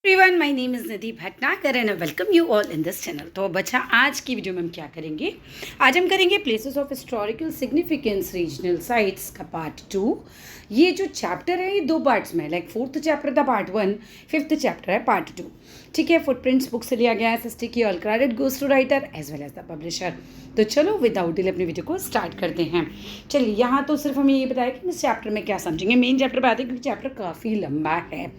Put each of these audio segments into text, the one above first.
Everyone, my name is Nidhi Bhatnagar and I welcome you all in this channel. तो बच्चा, आज की video में हम क्या करेंगे? आज हम करेंगे places of historical significance regional sites का पार्ट 2। ये जो चैप्टर है ये दो पार्ट्स में, लाइक फोर्थ चैप्टर था पार्ट 1, फिफ्थ चैप्टर है पार्ट 2। ठीक है, फुटप्रिंट्स बुक से लिया गया है एसएसटी की। All credit goes to writer as well as the publisher. तो चलो विदाउट डिले अपनी वीडियो को स्टार्ट करते हैं। चलिए, यहाँ तो सिर्फ हमें ये बताया कि इस चैप्टर में क्या समझेंगे। मेन चैप्टर पर आते हैं क्योंकि चैप्टर काफ़ी लंबा है।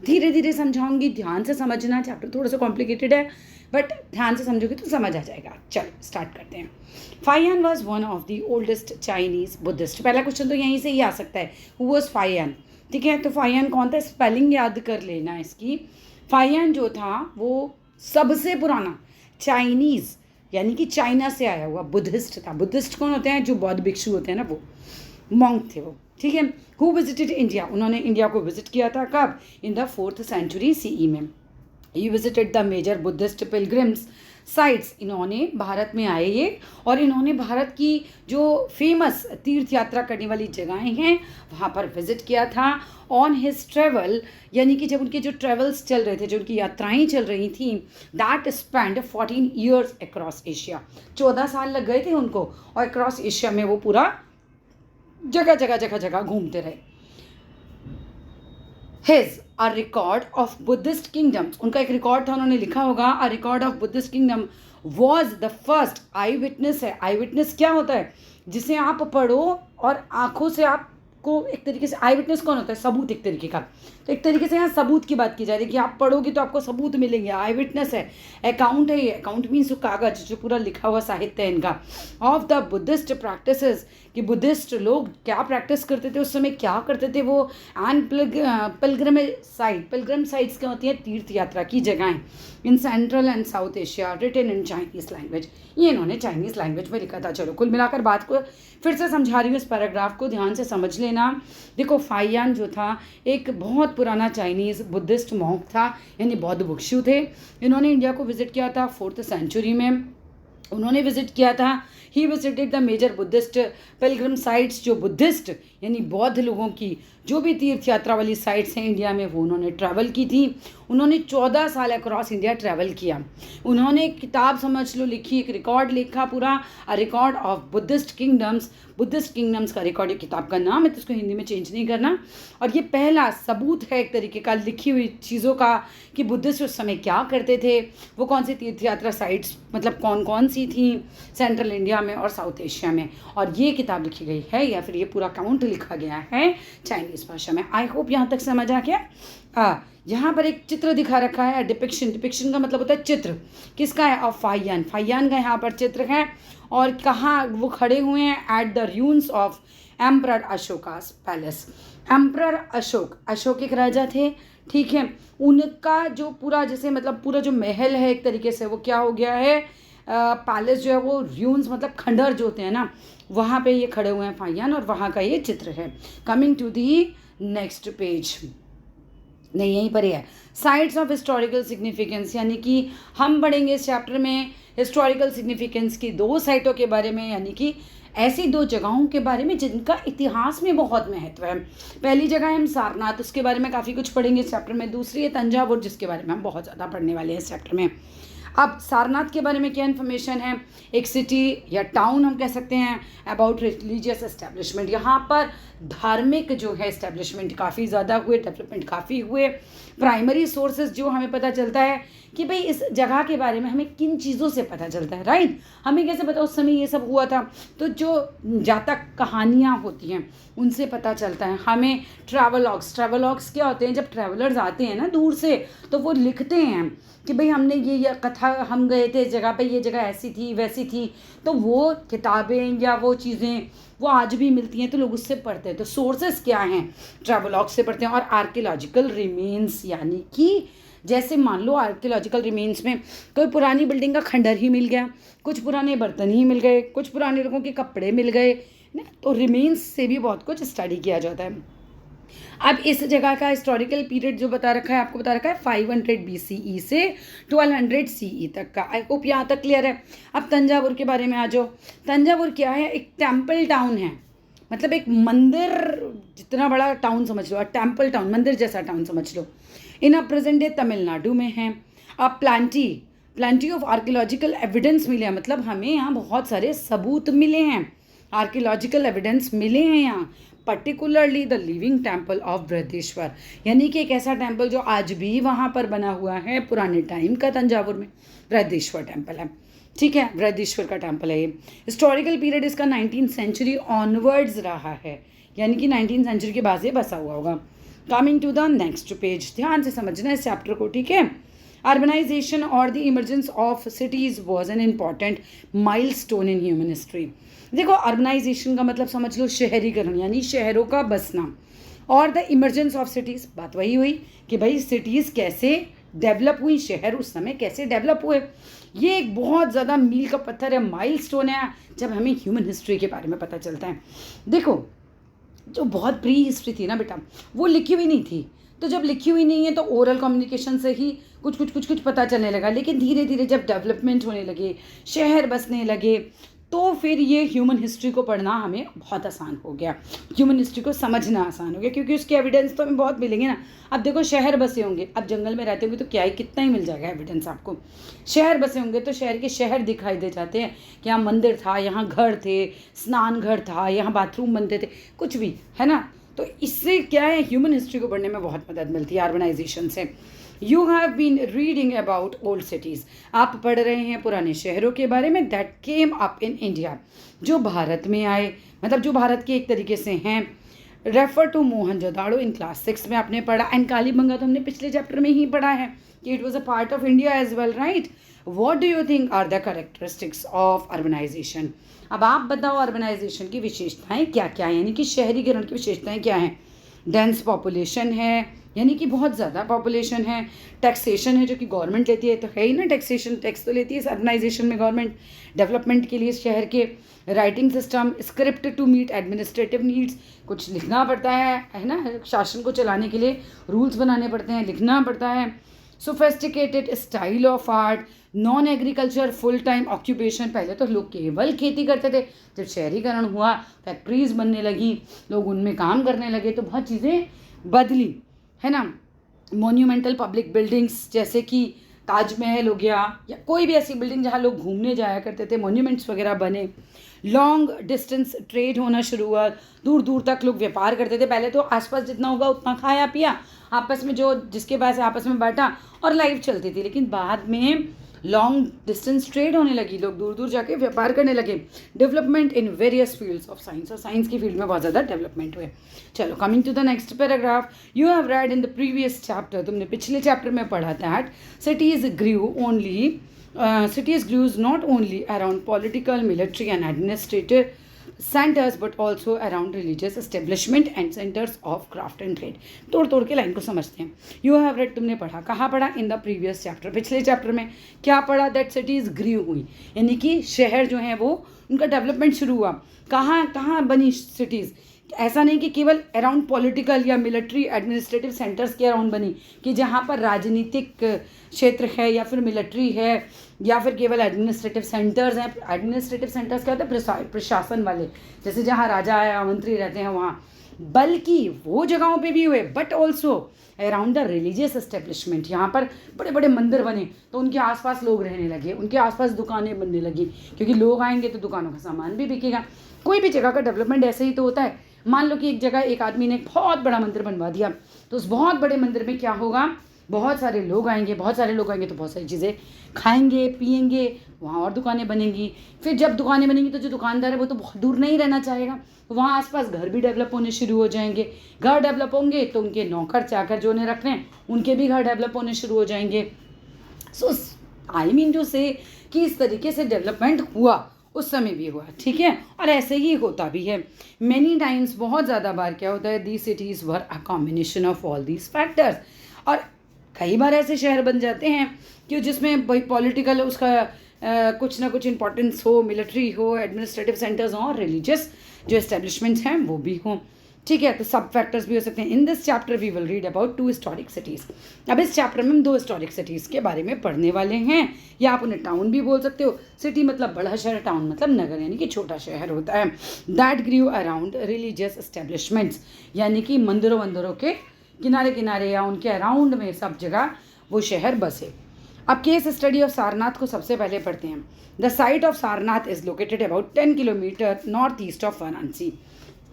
धीरे धीरे समझाऊंगी, ध्यान से समझना। चैप्टर थोड़ा सा कॉम्प्लिकेटेड है बट ध्यान से समझोगे तो समझ आ जाएगा। चलो स्टार्ट करते हैं। Fa-Hien was one of the oldest Chinese Buddhist. पहला क्वेश्चन तो यहीं से ही आ सकता है, हु वॉज फाइयान। ठीक है, तो फाइयान कौन था, स्पेलिंग याद कर लेना इसकी। फाइयान जो था वो सबसे पुराना चाइनीज़ यानी कि चाइना से आया हुआ बुद्धिस्ट था। बुद्धिस्ट कौन होते हैं? जो बौद्ध भिक्षु होते हैं ना, वो मॉन्क थे वो। ठीक है, हु विजिटेड इंडिया। उन्होंने इंडिया को विजिट किया था कब? In the 4th century CE में। He visited the major Buddhist pilgrims sites. इन्होंने भारत में आए ये, और इन्होंने भारत की जो फेमस तीर्थ यात्रा करने वाली जगहें हैं वहाँ पर विजिट किया था। ऑन हिज ट्रेवल, यानी कि जब उनके जो ट्रेवल्स चल रहे थे, जो उनकी यात्राएं चल रही थी, that spend 14 years across Asia. 14 साल लग गए थे उनको, और अक्रॉस एशिया में वो पूरा जगह घूमते रहे। His a record of Buddhist kingdoms, उनका एक रिकॉर्ड था, उन्होंने लिखा होगा a record of Buddhist kingdom was the first. I witness है। आई विटनेस क्या होता है? जिसे आप पढ़ो और आंखों से आपको एक तरीके से, आई विटनेस कौन होता है? सबूत एक तरीके का। तो एक तरीके से यहाँ सबूत की बात की जा रही है कि आप पढ़ोगे तो आपको सबूत मिलेंगे। आई विटनेस है, अकाउंट है ये। अकाउंट मीन्स जो कागज, जो पूरा लिखा हुआ साहित्य है इनका। ऑफ द बुद्धिस्ट प्रैक्टिसेस, कि बुद्धिस्ट लोग क्या प्रैक्टिस करते थे उस समय, क्या करते थे वो। And pilgrim site. Pilgrim sites क्या होती हैं? तीर्थ यात्रा की जगहें। In central and south Asia, written in Chinese language. ये इन्होंने चाइनीज लैंग्वेज में लिखा था। चलो, कुल मिलाकर बात को फिर से समझा रही हूँ, इस पैराग्राफ को ध्यान से समझ लेना। देखो, फाइयान जो था एक बहुत पुराना चाइनीज़ बुद्धिस्ट मॉन्क था, यानी बौद्ध भिक्षु थे। इन्होंने इंडिया को विजिट किया था 4th century में। उन्होंने विजिट किया था, he visited the major Buddhist pilgrim sites. जो बुद्धिस्ट यानी बौद्ध लोगों की जो भी तीर्थ यात्रा वाली साइट्स हैं इंडिया में, वो उन्होंने ट्रैवल की थी। उन्होंने 14 साल अक्रॉस इंडिया ट्रैवल किया। उन्होंने एक किताब समझ लो लिखी, एक रिकॉर्ड लिखा पूरा, a record of Buddhist kingdoms. Buddhist kingdoms का रिकॉर्ड, एक किताब का नाम है, तो इसको हिंदी में चेंज नहीं करना। और ये पहला सबूत है एक तरीके का लिखी हुई चीज़ों का कि बुद्धिस्ट उस समय क्या करते थे, वो कौन सी तीर्थ यात्रा साइट्स मतलब कौन कौन सी थी सेंट्रल इंडिया में और साउथ एशिया में। और ये किताब लिखी गई है, या फिर ये पूरा अकाउंट लिखा गया है चाइनीज़ भाषा में। आई होप यहाँ तक समझ आ गया। यहाँ पर एक चित्र दिखा रखा है, डिपिक्शन। डिपिक्शन का मतलब होता है चित्र। किसका है? ऑफ फाइयान। फाइयान का यहाँ पर चित्र है, और कहाँ वो खड़े हुए हैं? At the ruins of emperor Ashoka's palace. Emperor Ashoka, Ashoka एक राजा थे, ठीक है। उनका जो पूरा, जैसे मतलब पूरा जो महल है एक तरीके से, वो क्या हो गया है? पैलेस जो है वो रूइंस मतलब खंडर जो होते हैं ना, वहाँ पे ये खड़े हुए हैं फाइयान, और वहाँ का ये चित्र है। Coming to the next page, नहीं यहीं पर ही है, साइट्स ऑफ हिस्टोरिकल सिग्निफिकेंस। यानी कि हम पढ़ेंगे इस चैप्टर में हिस्टोरिकल सिग्निफिकेंस की 2 साइटों के बारे में, यानी कि ऐसी 2 जगहों के बारे में जिनका इतिहास में बहुत महत्व है। पहली जगह है हम सारनाथ, उसके बारे में काफ़ी कुछ पढ़ेंगे इस चैप्टर में। दूसरी है तंजावुर, जिसके बारे में हम बहुत ज़्यादा पढ़ने वाले हैं इस चैप्टर में। अब सारनाथ के बारे में क्या इन्फॉर्मेशन है? एक सिटी या टाउन हम कह सकते हैं। अबाउट रिलीजियस एस्टेब्लिशमेंट, यहाँ पर धार्मिक जो है एस्टेब्लिशमेंट काफ़ी ज़्यादा हुए, डेवलपमेंट काफ़ी हुए। प्राइमरी सोर्सेज जो हमें पता चलता है कि भाई इस जगह के बारे में हमें किन चीज़ों से पता चलता है, राइट। हमें कैसे पता उस समय ये सब हुआ था? तो जो जातक कहानियाँ होती हैं उनसे पता चलता है हमें। ट्रैवलॉग्स, ट्रैवलॉग्स क्या होते हैं? जब ट्रैवलर्स आते हैं ना दूर से, तो वो लिखते हैं कि भाई हमने ये कथा, हम गए थे इस जगह पे, ये जगह ऐसी थी वैसी थी। तो वो किताबें या वो चीज़ें वो आज भी मिलती हैं, तो लोग उससे पढ़ते हैं। तो सोर्सेस क्या हैं? ट्रैवलॉग से पढ़ते हैं। और आर्कियोलॉजिकल रिमेन्स, यानी कि जैसे मान लो आर्कियोलॉजिकल रिमेन्स में कोई पुरानी बिल्डिंग का खंडर ही मिल गया, कुछ पुराने बर्तन ही मिल गए, कुछ पुराने लोगों के कपड़े मिल गए ना, तो रिमेन्स से भी बहुत कुछ स्टडी किया जाता है। अब इस जगह का हिस्टोरिकल पीरियड जो बता रखा है, आपको बता रखा है 500 BCE से 1200 CE तक का। आई होप यहाँ तक क्लियर है। अब तंजावुर के बारे में आ जाओ। तंजावुर क्या है? एक टेम्पल टाउन है, मतलब एक मंदिर जितना बड़ा टाउन समझ लो, टेम्पल टाउन, मंदिर जैसा टाउन समझ लो। इन अ प्रेजेंट डे तमिलनाडु में है। अब प्लांटी ऑफ आर्कियोलॉजिकल एविडेंस मिले हैं, मतलब हमें यहाँ बहुत सारे सबूत मिले हैं, आर्कियोलॉजिकल एविडेंस मिले हैं यहाँ। Particularly the living temple of Brihadeshwara, यानी कि एक ऐसा टेम्पल जो आज भी वहाँ पर बना हुआ है, पुराने टाइम का तंजावुर में बृहदेश्वर टेम्पल है। ठीक है, बृहदेश्वर का टेम्पल है ये। हिस्टोरिकल पीरियड इसका 19th सेंचुरी ऑनवर्ड्स रहा है, यानी कि 19th सेंचुरी के बाद से बसा हुआ होगा। Coming to the next page, ध्यान से समझना इस चैप्टर को, ठीक है। अर्बनाइजेशन और the emergence of cities was an important milestone in human history. देखो, अर्बनाइजेशन का मतलब समझ लो शहरीकरण, यानी शहरों का बसना, और द इमर्जेंस ऑफ सिटीज़, बात वही हुई कि भाई सिटीज़ कैसे डेवलप हुई, शहर उस समय कैसे डेवलप हुए। ये एक बहुत ज़्यादा मील का पत्थर है, माइलस्टोन है, जब हमें ह्यूमन हिस्ट्री के बारे में पता चलता है। देखो, जो बहुत प्री हिस्ट्री थी ना बेटा, वो लिखी हुई नहीं थी, तो जब लिखी हुई नहीं है तो ओरल कम्युनिकेशन से ही कुछ पता चलने लगा। लेकिन धीरे धीरे जब डेवलपमेंट होने लगे, शहर बसने लगे, तो फिर ये ह्यूमन हिस्ट्री को पढ़ना हमें बहुत आसान हो गया, ह्यूमन हिस्ट्री को समझना आसान हो गया, क्योंकि उसके एविडेंस तो हमें बहुत मिलेंगे ना। अब देखो, शहर बसे होंगे, अब जंगल में रहते होंगे तो क्या ही कितना ही मिल जाएगा एविडेंस आपको। शहर बसे होंगे तो शहर के शहर दिखाई दे जाते हैं कि यहाँ मंदिर था, यहाँ घर थे, स्नान घर था, यहाँ बाथरूम बनते थे, कुछ भी है ना। तो इससे क्या है, ह्यूमन हिस्ट्री को पढ़ने में बहुत मदद मिलती है अर्बनाइजेशन से। You have been reading about old cities, आप पढ़ रहे हैं पुराने शहरों के बारे में, that came up in India, जो भारत में आए, मतलब जो भारत के एक तरीके से हैं। Refer to Mohenjodaro in class 6 में आपने पढ़ा, एंड कालीबंगा तो हमने पिछले चैप्टर में ही पढ़ा है कि it was a part of India as well, right. What do you think are the characteristics of urbanisation. अब आप बताओ अर्बनाइजेशन की विशेषताएं क्या क्या हैं, यानी कि शहरीकरण की विशेषताएं क्या हैं। डेंस पॉपुलेशन है, यानी कि बहुत ज़्यादा पॉपुलेशन है। टैक्सेशन है, जो कि गवर्नमेंट लेती है, तो है ही ना, टैक्सेशन, टैक्स तो लेती है अर्बनाइजेशन में गवर्नमेंट, डेवलपमेंट के लिए शहर के। Writing system, script to meet administrative needs, कुछ लिखना पड़ता है ना, शासन को चलाने के लिए रूल्स बनाने पड़ते हैं, लिखना पड़ता है। Sophisticated style of art, non agriculture full time occupation, पहले तो लोग केवल खेती करते थे, जब शहरीकरण हुआ, फैक्ट्रीज बनने लगी, लोग उनमें काम करने लगे, तो बहुत चीज़ें बदली, है ना। मोन्यूमेंटल पब्लिक बिल्डिंग्स, जैसे कि ताजमहल हो गया, या कोई भी ऐसी बिल्डिंग जहाँ लोग घूमने जाया करते थे, मोन्यूमेंट्स वगैरह बने। लॉन्ग डिस्टेंस ट्रेड होना शुरू हुआ, दूर दूर तक लोग व्यापार करते थे। पहले तो आसपास जितना होगा उतना खाया पिया, आपस में जो जिसके पास आपस में बांटा और लाइफ चलती थी। लेकिन बाद में लॉन्ग डिस्टेंस ट्रेड होने लगी, लोग दूर दूर जाके व्यापार करने लगे। Development in various fields of science, और साइंस की फील्ड में बहुत ज़्यादा डेवलपमेंट हुए। चलो, coming to the next paragraph, you have read in the previous chapter, तुमने पिछले चैप्टर में पढ़ा that cities grew not only around political, military and administrative centers but also around religious establishment and centers of craft and trade। तोड़ तोड़ के line को समझते हैं। यू हैव रेड, तुमने पढ़ा, कहाँ पढ़ा, इन द प्रीवियस चैप्टर, पिछले चैप्टर में क्या पढ़ा, दैट सिटीज़ ग्रीव हुई, यानी कि शहर जो हैं वो उनका डेवलपमेंट शुरू हुआ। कहाँ बनी सिटीज़, ऐसा नहीं कि केवल अराउंड पॉलिटिकल या मिलिट्री एडमिनिस्ट्रेटिव सेंटर्स के अराउंड बनी, कि जहाँ पर राजनीतिक क्षेत्र है या फिर मिलिट्री है या फिर केवल एडमिनिस्ट्रेटिव सेंटर्स हैं। एडमिनिस्ट्रेटिव सेंटर्स क्या होता है, प्रशासन वाले, जैसे जहाँ राजा या मंत्री रहते हैं वहाँ, बल्कि वो जगहों पे भी हुए, but also around the religious establishment. यहाँ पर बड़े बड़े मंदिर बने तो उनके आसपास लोग रहने लगे, उनके आसपास दुकानें बनने लगी, क्योंकि लोग आएंगे तो दुकानों का सामान भी बिकेगा। कोई भी जगह का डेवलपमेंट ऐसे ही तो होता है। मान लो कि एक जगह एक आदमी ने बहुत बड़ा मंदिर बनवा दिया, तो उस बहुत बड़े मंदिर में क्या होगा, बहुत सारे लोग आएंगे, बहुत सारे लोग आएंगे तो बहुत सारी चीज़ें खाएंगे पिएंगे, वहाँ और दुकानें बनेंगी। फिर जब दुकानें बनेंगी तो जो दुकानदार है वो तो बहुत दूर नहीं रहना चाहेगा, तो वहाँ आसपास घर भी डेवलप होने शुरू हो जाएंगे। घर डेवलप होंगे तो उनके नौकर चाकर जो उन्हें रख रहे हैं उनके भी घर डेवलप होने शुरू हो जाएंगे। सो आई मीन टू से कि इस तरीके से डेवलपमेंट हुआ, उस समय भी हुआ, ठीक है, और ऐसे ही होता भी है। मैनी टाइम्स, बहुत ज़्यादा बार क्या होता है, the cities were a combination of all these factors, और कई बार ऐसे शहर बन जाते हैं कि जिसमें भाई पॉलिटिकल उसका कुछ ना कुछ इंपॉर्टेंस हो, मिलिट्री हो, एडमिनिस्ट्रेटिव सेंटर्स हों, और रिलीजियस जो एस्टेब्लिशमेंट्स हैं वो भी हों, ठीक है। तो सब फैक्टर्स भी हो सकते हैं। In this chapter we will read about 2 historic cities. अब इस चैप्टर में हम 2 हिस्टोरिक सिटीज़ के बारे में पढ़ने वाले हैं, या आप उन्हें टाउन भी बोल सकते हो। सिटी मतलब बड़ा शहर, टाउन मतलब नगर, यानी कि छोटा शहर होता है। That grew around religious establishments, यानी कि मंदिरों के किनारे किनारे या उनके अराउंड में सब जगह वो शहर बसे। अब केस स्टडी ऑफ सारनाथ को सबसे पहले पढ़ते हैं। The site of Sarnath is located about 10 kilometre north east of Varanasi.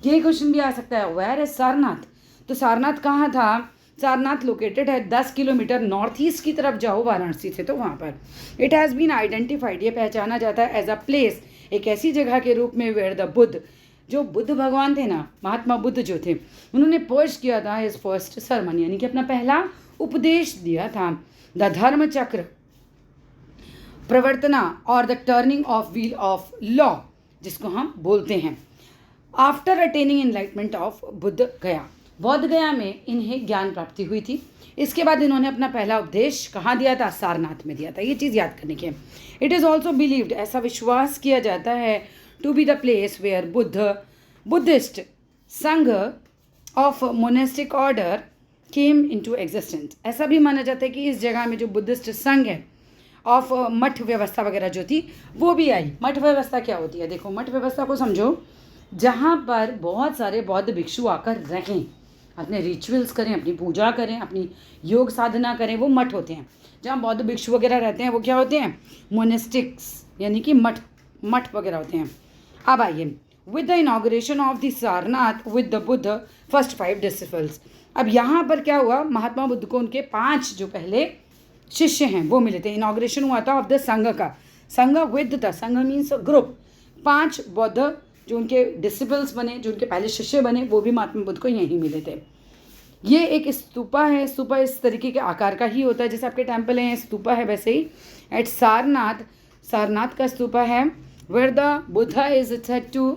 ये क्वेश्चन भी आ सकता है, वेयर इज सारनाथ? तो सारनाथ कहाँ था? सारनाथ लोकेटेड है 10 किलोमीटर नॉर्थ ईस्ट की तरफ जाओ वाराणसी से, तो वहाँ पर। इट हैज़ बीन आइडेंटिफाइड, ये पहचाना जाता है एज अ प्लेस, एक ऐसी जगह के रूप में वेयर द बुद्ध, जो बुद्ध भगवान थे ना, महात्मा बुद्ध जो थे, उन्होंने पर्च किया था हिज फर्स्ट सरमन, यानी कि अपना पहला उपदेश दिया था। द धर्म चक्र प्रवर्तना और the turning of wheel of law, जिसको हम बोलते हैं। After attaining enlightenment of Buddha गया, बौद्ध गया में इन्हें ज्ञान प्राप्ति हुई थी। इसके बाद इन्होंने अपना पहला उपदेश कहाँ दिया था? सारनाथ में दिया था। ये चीज़ याद करने की है। इट इज़ ऑल्सो बिलीव्ड, ऐसा विश्वास किया जाता है, to be the place where Buddhist sangha of monastic order came into existence. ऐसा भी माना जाता है कि इस जगह में जो बुद्धिस्ट संघ है ऑफ मठ व्यवस्था वगैरह जो थी वो भी आई। मठ व्यवस्था क्या होती है? देखो, मठ व्यवस्था को समझो, जहाँ पर बहुत सारे बौद्ध भिक्षु आकर रहें, अपने रिचुअल्स करें, अपनी पूजा करें, अपनी योग साधना करें, वो मठ होते हैं। जहाँ बौद्ध भिक्षु वगैरह रहते हैं वो क्या होते हैं? मोनेस्टिक्स, यानी कि मठ वगैरह होते हैं। अब आइए, with the inauguration of the Sarnath with the Buddha first 5 disciples. अब यहाँ पर क्या हुआ? महात्मा बुद्ध को उनके 5 जो पहले शिष्य हैं वो मिले थे। इनॉग्रेशन हुआ था ऑफ द संघ का। संघ विद द, संघ मीन्स ग्रुप। 5 बौद्ध जो उनके डिसिपल्स बने, जो उनके पहले शिष्य बने, वो भी महात्मा बुद्ध को यहीं मिले थे। ये एक स्तूपा है। स्तूपा इस तरीके के आकार का ही होता है, जैसे आपके टेम्पल हैं स्तूपा है, वैसे ही एट सारनाथ, सारनाथ का स्तूपा है, where the Buddha is said to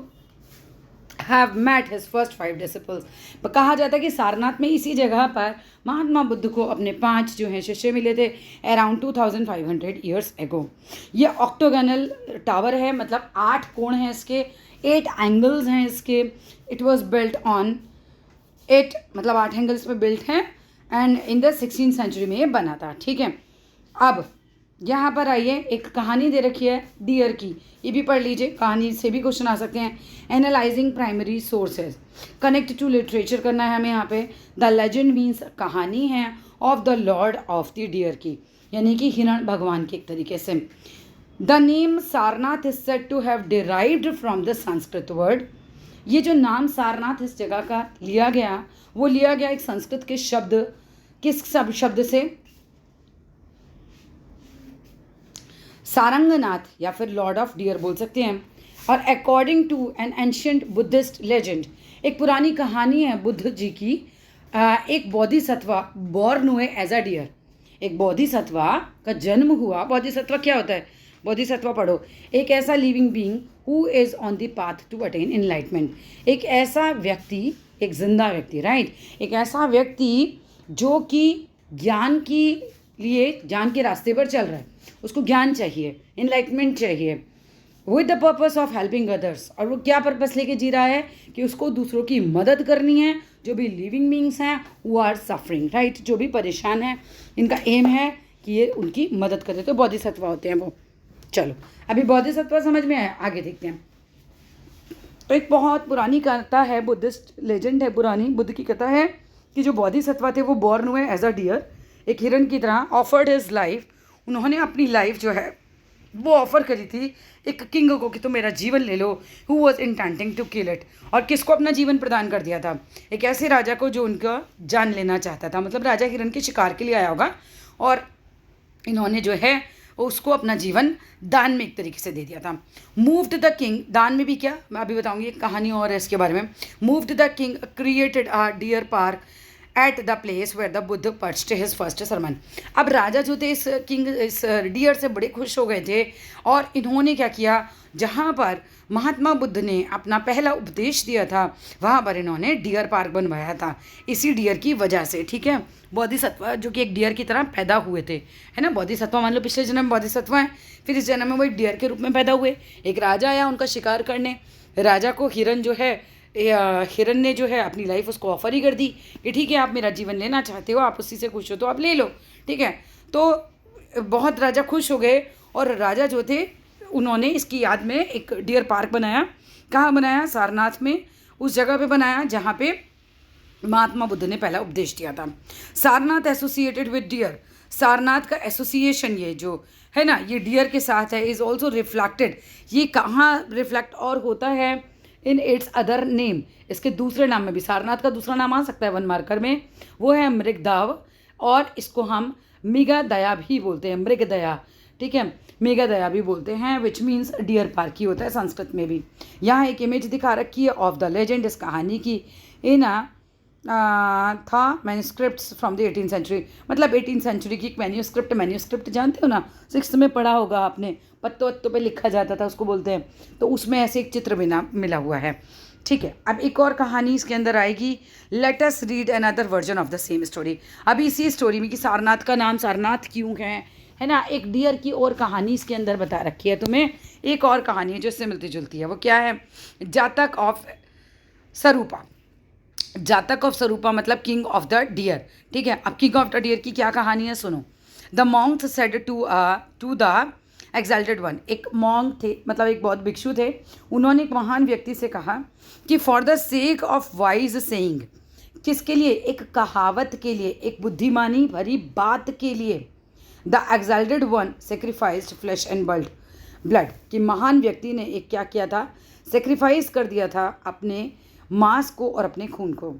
have met his first 5 disciples. कहा जाता है कि सारनाथ में इसी जगह पर महात्मा बुद्ध को अपने 5 जो हैं शिष्य मिले थे अराउंड 2500 ईयर्स एगो। ये ऑक्टोगनल टावर है, मतलब 8 कोण हैं इसके, 8 एंगल्स हैं इसके। इट वॉज बिल्ट ऑन 8, मतलब 8 एंगल्स पे बिल्ट हैं, and in the 16th century में ये बना था। ठीक है, अब यहाँ पर आइए, एक कहानी दे रखी है डियर की, ये भी पढ़ लीजिए, कहानी से भी क्वेश्चन आ सकते हैं। Analysing primary sources, connect to literature करना है हमें यहाँ पे। द लेजेंड मीन्स कहानी है of the lord of the deer की, यानी कि हिरण भगवान के एक तरीके से। The name Sarnath is said to have derived from the Sanskrit word. ये जो नाम सारनाथ इस जगह का लिया गया, वो लिया गया एक संस्कृत के शब्द, किस शब्द से? सारंगनाथ, या फिर लॉर्ड ऑफ डियर बोल सकते हैं। और according to an ancient Buddhist legend, एक पुरानी कहानी है बुद्ध जी की, एक बोधिसत्वा बॉर्न हुए एज अ डियर। एक बोधिसत्वा का जन्म हुआ। बोधिसत्वा क्या होता है? बोधिसत्वा पढ़ो, एक ऐसा living being who is on the path to attain enlightenment. एक ऐसा व्यक्ति, एक जिंदा व्यक्ति, राइट, एक ऐसा व्यक्ति जो कि ज्ञान के लिए, ज्ञान के रास्ते पर चल रहा है, उसको ज्ञान चाहिए, एनलाइटमेंट चाहिए, with the purpose of helping others. और वो क्या पर्पस लेके जी रहा है? कि उसको दूसरों की मदद करनी है, जो भी लिविंग बींग्स हैं वो आर सफरिंग, राइट, जो भी परेशान हैं, इनका एम है कि ये उनकी मदद करे, तो बोधिसत्वा होते हैं वो। चलो, अभी बोधिसत्वा समझ में आया, आगे देखते हैं। तो एक बहुत पुरानी कथा है, बुद्धिस्ट लेजेंड है, पुरानी बुद्ध की कथा है कि जो बोधिसत्वा थे वो बॉर्न हुए एज अ डियर, एक हिरन की तरह। ऑफर्ड हिज लाइफ, उन्होंने अपनी लाइफ जो है वो ऑफर करी थी एक किंग को कि तुम मेरा जीवन ले लो, who was intending to kill it. और किसको अपना जीवन प्रदान कर दिया था? एक ऐसे राजा को जो उनका जान लेना चाहता था। मतलब राजा हिरन के शिकार के लिए आया होगा और इन्होंने जो है उसको अपना जीवन दान में एक तरीके से दे दिया था। मूव्ड द किंग, दान में भी क्या, मैं अभी बताऊंगी, एक कहानी और है इसके बारे में। Moved the king created a deer park at the place where the Buddha preached his first sermon. अब राजा जो थे इस किंग, इस डियर से बड़े खुश हो गए थे और इन्होंने क्या किया, जहाँ पर महात्मा बुद्ध ने अपना पहला उपदेश दिया था वहाँ पर इन्होंने डियर पार्क बनवाया था, इसी डियर की वजह से। ठीक है, बोधिसत्वा जो कि एक डियर की तरह पैदा हुए थे, है ना। बोधिसत्वा मान लो पिछले जन्म में बोधिसत्वा हैं, फिर इस जन्म में वो एक डियर के रूप में पैदा हुए। एक राजा आया उनका शिकार करने, राजा को हिरन जो है, हिरन ने जो है अपनी लाइफ उसको ऑफर ही कर दी कि ठीक है, आप मेरा जीवन लेना चाहते हो, आप उसी से खुश हो तो आप ले लो। ठीक है, तो बहुत राजा खुश हो गए और राजा जो थे उन्होंने इसकी याद में एक डियर पार्क बनाया। कहाँ बनाया? सारनाथ में, उस जगह पे बनाया जहाँ पे महात्मा बुद्ध ने पहला उपदेश दिया था। Sarnath associated with deer, Sarnath का एसोसिएशन ये जो है ना, ये डियर के साथ है। इज़ ऑल्सो रिफ्लेक्टेड, ये कहाँ रिफ्लेक्ट और होता है, इन इट्स अदर नेम, इसके दूसरे नाम में भी। सारनाथ का दूसरा नाम आ सकता है वन मार्कर में, वो है मृगदाव, और इसको हम मृगदया भी बोलते हैं, मृगदया, ठीक है, मेघादया भी बोलते हैं, विच मीन्स डियर पार्क ही होता है संस्कृत में भी। यहाँ एक इमेज दिखा रखी है ऑफ द लेजेंड, इस कहानी की। इन था manuscripts from the 18th century, मतलब 18th सेंचुरी की एक मैन्यूस्क्रिप्ट जानते हो ना, 6th में पढ़ा होगा आपने, पत्तों वत्तों पे लिखा जाता था उसको बोलते हैं, तो उसमें ऐसे एक चित्र बिना मिला हुआ है। ठीक है, अब एक और कहानी इसके अंदर आएगी। Let us read another version of the same story. अभी इसी स्टोरी में कि सारनाथ का नाम सारनाथ क्यों है ना, एक डियर की और कहानी इसके अंदर बता रखी है तुम्हें। एक और कहानी है जो इससे मिलती जुलती है, वो क्या है, जातक ऑफ सरूपा। जातक ऑफ सरूपा मतलब किंग ऑफ द डियर। ठीक है, अब किंग ऑफ द डियर की क्या कहानी है सुनो। The monk said to the exalted one, एक मॉन्क थे, मतलब एक बहुत भिक्षु थे, उन्होंने एक महान व्यक्ति से कहा कि for the sake of wise saying, किसके लिए, एक कहावत के लिए, एक बुद्धिमानी भरी बात के लिए, the exalted one sacrificed flash and blood, कि महान व्यक्ति ने एक क्या किया था, सेक्रीफाइस कर दिया था अपने मांस को और अपने खून को।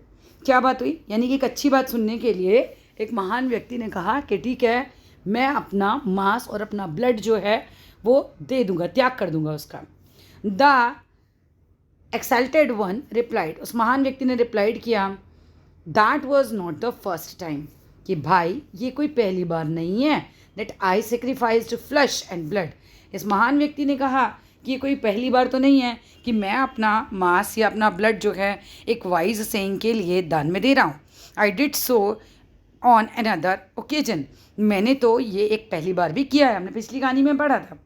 क्या बात हुई, यानी कि एक अच्छी बात सुनने के लिए एक महान व्यक्ति ने कहा कि ठीक है, मैं अपना मांस और अपना ब्लड जो है वो दे दूंगा, त्याग कर दूंगा उसका। द एक्साल्टेड वन रिप्लाइड, उस महान व्यक्ति ने रिप्लाइड किया, that was not the first time, कि भाई ये कोई पहली बार नहीं है, that I sacrificed flash and blood. इस महान व्यक्ति ने कहा कि ये कोई पहली बार तो नहीं है कि मैं अपना मांस या अपना ब्लड जो है एक वाइज सेइंग के लिए दान में दे रहा हूँ। I did so on another occasion, मैंने तो ये एक पहली बार भी किया है, हमने पिछली कहानी में पढ़ा था।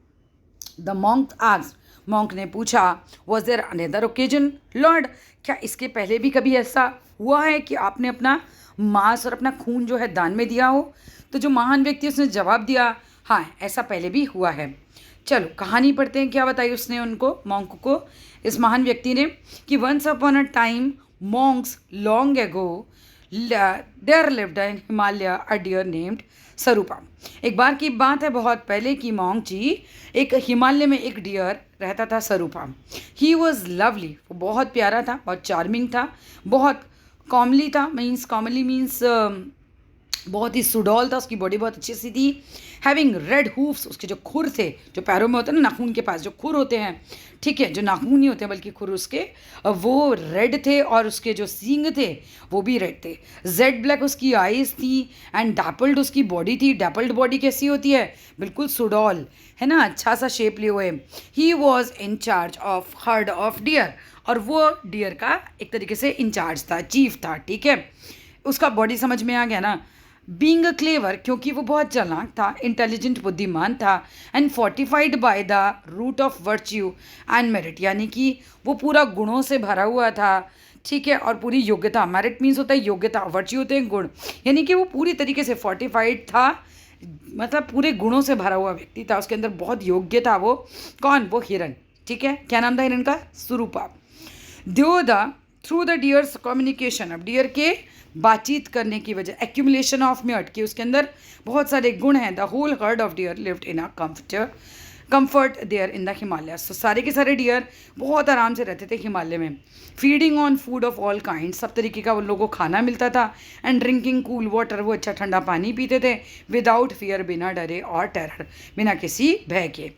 द मॉन्क आस्क्ड, मॉन्क ने पूछा, was there another occasion lord, क्या इसके पहले भी कभी ऐसा हुआ है कि आपने अपना मांस और अपना खून जो है दान में दिया हो? तो जो महान व्यक्ति उसने जवाब दिया, हाँ ऐसा पहले भी हुआ है। चलो कहानी पढ़ते हैं, क्या बताई उसने उनको, मॉन्क को, इस महान व्यक्ति ने, कि once upon a time monks long ago there lived in Himalaya a deer named Sarupa. एक बार की बात है बहुत पहले की, मॉन्क जी, एक हिमालय में एक डियर रहता था सरूपा। ही वॉज लवली, वो बहुत प्यारा था, बहुत चार्मिंग था, बहुत कॉमली था, कॉमली मीन्स बहुत ही सुडौल था, उसकी बॉडी बहुत अच्छी सी थी। हैविंग रेड हूफ्स, उसके जो खुर थे, जो पैरों में होते हैं ना, नाखून के पास जो खुर होते हैं, ठीक है, जो नाखून नहीं होते बल्कि खुर उसके, वो रेड थे, और उसके जो सींग थे वो भी रेड थे। जेड ब्लैक उसकी आईज थी, एंड डैपल्ड उसकी बॉडी थी। डैपल्ड बॉडी कैसी होती है, बिल्कुल सुडौल, है ना, अच्छा सा शेप लिए हुए। He was in charge of heard of dear, और वो डियर का एक तरीके से इंचार्ज था, चीफ था, ठीक है। उसका बॉडी समझ में आ गया ना। बींग क्लेवर, क्योंकि वो बहुत चालाक था, इंटेलिजेंट बुद्धिमान था, and fortified by the root of virtue and merit, यानी कि वो पूरा गुणों से भरा हुआ था, ठीक है, और पूरी योग्यता, मेरिट मीन्स होता है योग्यता, वर्च्यू होते हैं गुण, यानी कि वो पूरी तरीके से फोर्टिफाइड था, मतलब पूरे गुणों से भरा हुआ व्यक्ति था, उसके अंदर बहुत योग्य था। वो कौन, वो हिरण, ठीक है, क्या नाम था हिरण का, Surupa. Through the dears communication, अब डियर के बातचीत करने की वजह, एक्यूमुलेशन ऑफ म्यूट, कि उसके अंदर बहुत सारे गुण हैं। The whole herd of deer lived in a comfort there in the Himalaya, तो सारे के सारे डियर बहुत आराम से रहते थे हिमालय में। Feeding on food of all kind, सब तरीके का उन लोगों को खाना मिलता था। एंड ड्रिंकिंग कूल वाटर, वो अच्छा ठंडा पानी पीते थे। विदाउट फियर, बिना डरे और टेरर, बिना किसी भय के।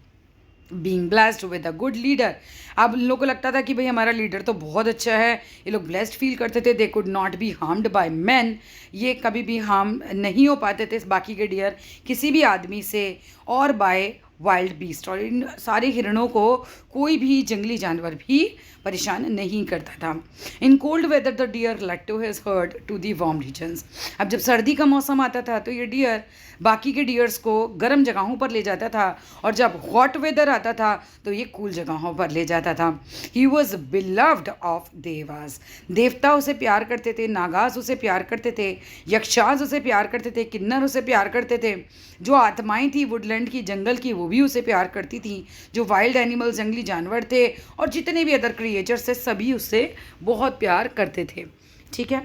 Being blessed with a good leader, अब इन लोगों को लगता था कि भाई हमारा लीडर तो बहुत अच्छा है, ये लोग ब्लेस्ड फील करते थे। They could not be harmed by man, ये कभी भी हार्म नहीं हो पाते थे बाकी के डियर किसी भी आदमी से, और बाय वाइल्ड बीस्ट, और इन सारे हिरणों को कोई भी जंगली जानवर भी परेशान नहीं करता था। In cold weather the deer let to his herd to the warm regions, अब जब सर्दी का मौसम आता था तो ये डियर बाकी के डियर्स को गर्म जगहों पर ले जाता था, और जब हॉट वेदर आता था तो ये कूल जगहों पर ले जाता था। He was beloved of Dewas, देवता उसे प्यार करते थे, नागास उसे प्यार करते थे, यक्षास उसे प्यार करते थे, किन्नर उसे प्यार करते थे, जो आत्माएं थी वुडलैंड की, जंगल की, वो भी उसे प्यार करती थी, जो वाइल्ड एनिमल्स, जंगली जानवर थे, और जितने भी अदर क्रिएचर्स थे सभी उससे बहुत प्यार करते थे, ठीक है।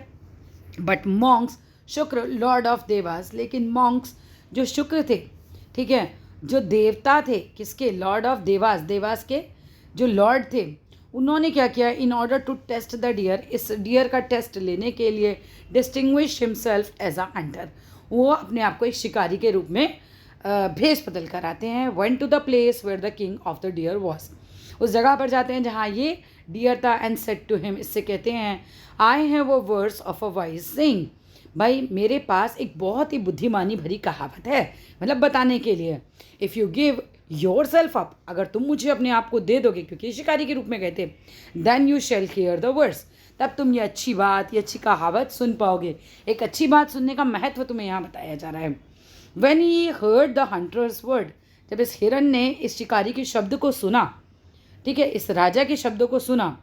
बट मॉन्क्स शुक्र लॉर्ड ऑफ देवास, लेकिन मॉन्क्स जो शुक्र थे, ठीक है, जो देवता थे, किसके, लॉर्ड ऑफ देवास, देवास के जो लॉर्ड थे, उन्होंने क्या किया, in order to test the deer, इस डियर का टेस्ट लेने के लिए, distinguish himself as a hunter, वो अपने आप को एक शिकारी के रूप में भेष बदल कर आते हैं। Went to the place where the king of the deer was, उस जगह पर जाते हैं जहाँ ये डियर था। एंड सेड टू हिम, इससे कहते हैं, I have a words of a wise saying, भाई मेरे पास एक बहुत ही बुद्धिमानी भरी कहावत है, मतलब बताने के लिए। If you give your self up, अगर तुम मुझे अपने आप को दे दोगे, क्योंकि शिकारी के रूप में गए थे, then you shall hear the words, तब तुम ये अच्छी बात, ये अच्छी कहावत सुन पाओगे। एक अच्छी बात सुनने का महत्व तुम्हें यहाँ बताया जा रहा है। When he heard the hunters word, जब इस हिरन ने इस शिकारी के शब्द को सुना, ठीक है, इस राजा के शब्दों को सुना,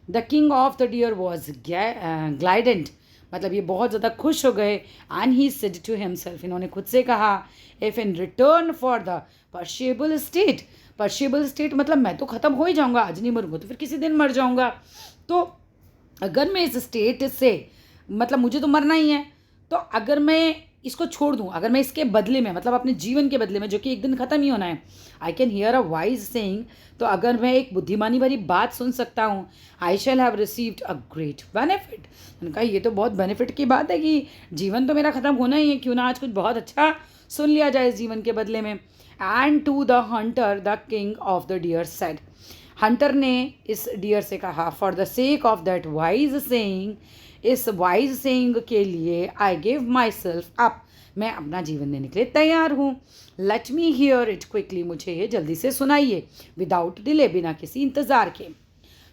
the king of the deer was gladdened, मतलब ये बहुत ज़्यादा खुश हो गए। And he said to himself, इन्होंने खुद से कहा, if in return for the perishable state, perishable state मतलब मैं तो ख़त्म हो ही जाऊँगा, आज नहीं मरूंगा तो फिर किसी दिन मर जाऊँगा, तो अगर मैं इस स्टेट से, मतलब मुझे तो मरना ही है, तो अगर मैं इसको छोड़ दूँ, अगर मैं इसके बदले में, मतलब अपने जीवन के बदले में, जो कि एक दिन ख़त्म ही होना है, I can hear a wise saying, तो अगर मैं एक बुद्धिमानी भरी बात सुन सकता हूँ, I shall have received a great benefit, मैंने कहा ये तो बहुत बेनिफिट की बात है कि जीवन तो मेरा ख़त्म होना ही है, क्यों ना आज कुछ बहुत अच्छा सुन लिया जाए इस जीवन के बदले में। And to the hunter the king of the deer said, hunter ने इस डियर से कहा, for the sake of that wise saying, इस वाइज सेइंग के लिए, I give myself up, मैं अपना जीवन देने के लिए तैयार हूँ। Let me hear it quickly, मुझे ये जल्दी से सुनाइए, विदाउट डिले, बिना किसी इंतज़ार के।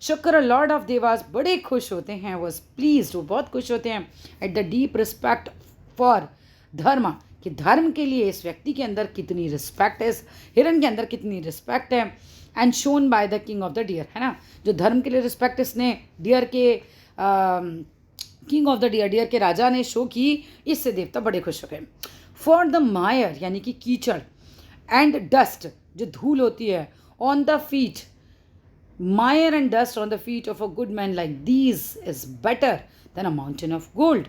शुक्र लॉर्ड ऑफ देवास बड़े खुश होते हैं, वॉज प्लीज, वो बहुत खुश होते हैं, at the deep respect for धर्म, कि धर्म के लिए इस व्यक्ति के अंदर कितनी रिस्पेक्ट है, इस हिरन के अंदर कितनी रिस्पेक्ट है। And shown by the king of the deer, है ना, जो धर्म के लिए रिस्पेक्ट इसने डियर के king of the deer, deer के राजा ने शो की, इससे देवता बड़े खुश हो गए। फॉर द मायर, यानी कि कीचड़, एंड डस्ट, जो धूल होती है, on the feet, mire and dust on the feet of a good man like these is better than a mountain of gold.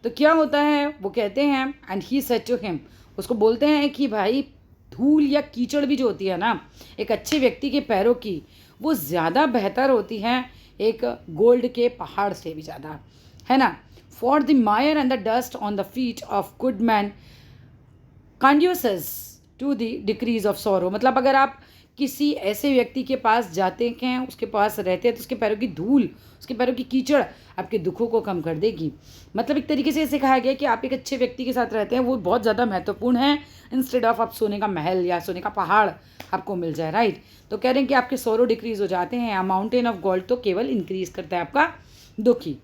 तो क्या होता है, वो कहते हैं, and he said to him, उसको बोलते हैं कि भाई धूल या कीचड़ भी जो होती है ना, एक अच्छे व्यक्ति के पैरों की, वो ज़्यादा बेहतर होती है एक गोल्ड के पहाड़ से भी ज़्यादा, है ना। For the mire and the dust on the feet of good man conduces to the decrease of sorrow, मतलब अगर आप किसी ऐसे व्यक्ति के पास जाते हैं, उसके पास रहते हैं, तो उसके पैरों की धूल, उसके पैरों की कीचड़ आपके दुखों को कम कर देगी। मतलब एक तरीके से ये सिखाया गया कि आप एक अच्छे व्यक्ति के साथ रहते हैं, वो बहुत ज़्यादा महत्वपूर्ण है, इंस्टेड ऑफ आप सोने का महल या सोने का पहाड़ आपको मिल जाए, राइट। तो कह रहे हैं कि आपके सौरो डिक्रीज हो जाते हैं, माउंटेन ऑफ गोल्ड तो केवल इंक्रीज करता है आपका दुखी।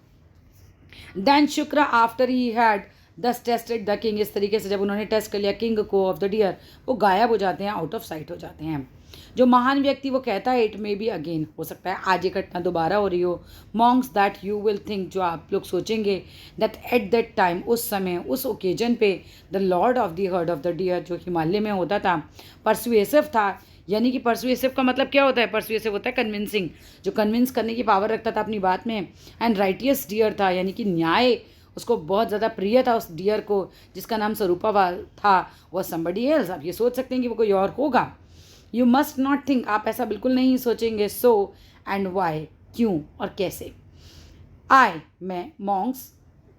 देन शुक्र आफ्टर ही हैड दस टेस्टेड द किंग, इस तरीके से जब उन्होंने टेस्ट कर लिया किंग को ऑफ द डियर, वो गायब हो जाते हैं, आउट ऑफ साइट हो जाते हैं। जो महान व्यक्ति वो कहता है, इट मे बी अगेन, हो सकता है आज ये घटना दोबारा हो रही हो, Monks that you will think, जो आप लोग सोचेंगे, दैट एट दैट टाइम, उस समय, उस ओकेजन पे, the lord of the herd of the deer, जो हिमालय में होता था, परसुएसिव था, यानी कि परसुएसिव का मतलब क्या होता है, परसुएसिव होता है कन्विंसिंग, जो कन्विंस करने की पावर रखता था अपनी बात में। एंड राइटियस डियर था, यानी कि न्याय उसको बहुत ज़्यादा प्रिय था, उस डियर को जिसका नाम स्वरूपा था, वह समबडी एल्स, आप ये सोच सकते हैं कि वो कोई और होगा। यू मस्ट नॉट थिंक, आप ऐसा बिल्कुल नहीं सोचेंगे, सो एंड वाई, क्यों और कैसे। आई, मैं, मॉन्क्स,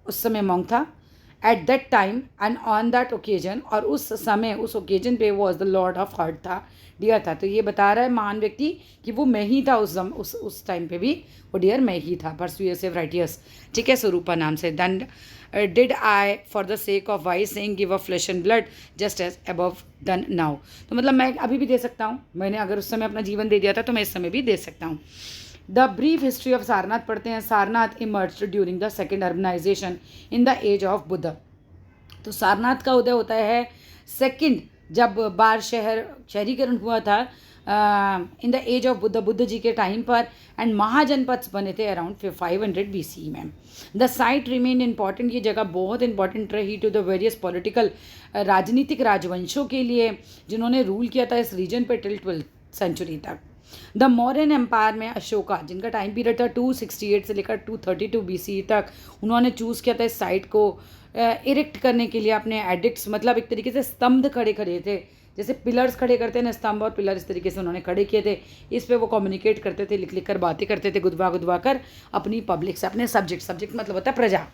उस समय मॉन्क था, at that time and on that occasion, और उस समय, उस ओकेजन पे was the lord of herd था, डियर था। तो ये बता रहा है महान व्यक्ति कि वो मैं ही था, उस टाइम पे भी वो डियर मैं ही था, परसुएसिव राइटियस, ठीक है, स्वरूपा नाम से। Then did I for the sake of wise saying give a flesh and blood just as above done now, तो मतलब मैं अभी भी दे सकता हूँ, मैंने अगर उस समय अपना जीवन दे दिया था तो मैं इस समय भी दे सकता हूँ। The brief history of Sarnath पढ़ते हैं। Sarnath emerged during the second urbanization in the age of Buddha. तो सारनाथ का उदय होता है सेकेंड, जब बार शहरीकरण हुआ था in the age of Buddha ji के टाइम पर, एंड महाजनपद बने थे अराउंड 500 BC में। द साइट रिमेन इंपॉर्टेंट, ये जगह बहुत इंपॉर्टेंट रही टू द वेरियस पॉलिटिकल, राजनीतिक राजवंशों के लिए जिन्होंने रूल किया था इस रीजन पर टिल 12th सेंचुरी तक। द मौर्यन एम्पायर में अशोका, जिनका टाइम पीरियड था 268 से लेकर 232 BC तक, उन्होंने चूज़ किया था इस साइट को इरेक्ट करने के लिए अपने एडिक्ट्स, मतलब एक तरीके से स्तंभ खड़े करे थे, जैसे पिलर्स खड़े करते हैं ना, स्तंभ और पिलर, इस तरीके से उन्होंने खड़े किए थे। इस पे वो कम्युनिकेट करते थे, लिख लिख कर बातें करते थे, गुदवा गुदवा कर अपनी पब्लिक से, अपने सब्जेक्ट मतलब होता है प्रजा,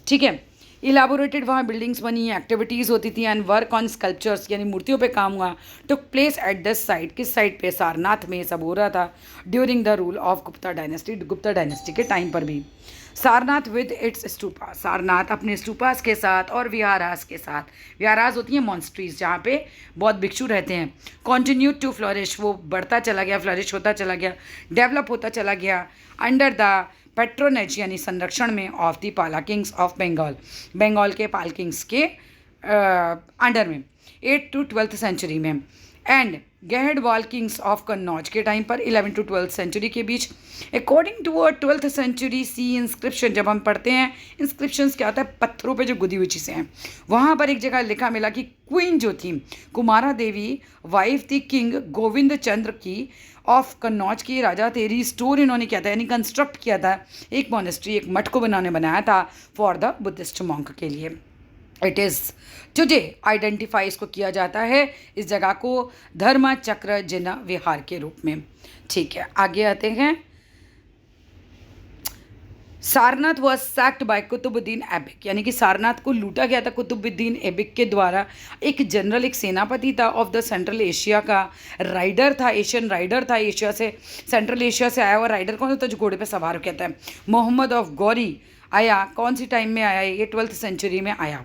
ठीक है। इलाबोरेटेड वहाँ बिल्डिंग्स बनी, एक्टिविटीज़ होती थी, एंड वर्क ऑन स्कल्पचर्स यानी मूर्तियों पे काम हुआ took place at this site. किस साइट पे? सारनाथ में सब हो रहा था during the rule of Gupta dynasty, Gupta dynasty के टाइम पर भी। सारनाथ विद इट्स स्तूपा, सारनाथ अपने स्तूपास के साथ और विहारास के साथ, विहारास होती हैं मॉन्स्ट्रीज जहाँ पे बहुत भिक्षु रहते हैं, कॉन्टिन्यू टू फ्लरिश, वो बढ़ता चला गया, फ्लरिश होता चला गया, डेवलप होता चला गया, अंडर द पेट्रोनेज यानी संरक्षण में of the Pala kings of Bengal, Bengal के पाल किंग्स के अंडर में 8th to 12th सेंचुरी में, and Gahadavala kings of Kannauj के टाइम पर 11th to 12th सेंचुरी के बीच। According to 12th century C inscription, जब हम पढ़ते हैं इंस्क्रिप्शंस क्या होता है, पत्थरों पे जो गुदी हुई चीज़ें हैं, वहाँ पर एक जगह लिखा मिला कि क्वीन जो थी कुमारा देवी, वाइफ थी किंग गोविंद चंद्र की ऑफ कन्नौज की, राजा तेरी स्टोर इन्होंने किया था, यानी कंस्ट्रक्ट किया था एक मॉनेस्ट्री, एक मठ को बनाया था फॉर द बुद्धिस्ट मॉन्क के लिए। इट इज़ टुडे आइडेंटिफाई इसको किया जाता है इस जगह को धर्म चक्र जिन विहार के रूप में। ठीक है, आगे आते हैं। Sarnath was sacked by Qutubuddin Aibak, यानी कि सारनाथ को लूटा गया था कुतुबुद्दीन ऐबिक के द्वारा। एक जनरल, एक सेनापति था ऑफ द सेंट्रल एशिया का, राइडर था, एशियन राइडर था, एशिया से, सेंट्रल एशिया से आया हुआ राइडर कौन होता है, जो घोड़े पे सवार हो कहता है, मोहम्मद ऑफ गौरी आया। कौन सी टाइम में आया ये? 12th सेंचुरी में आया।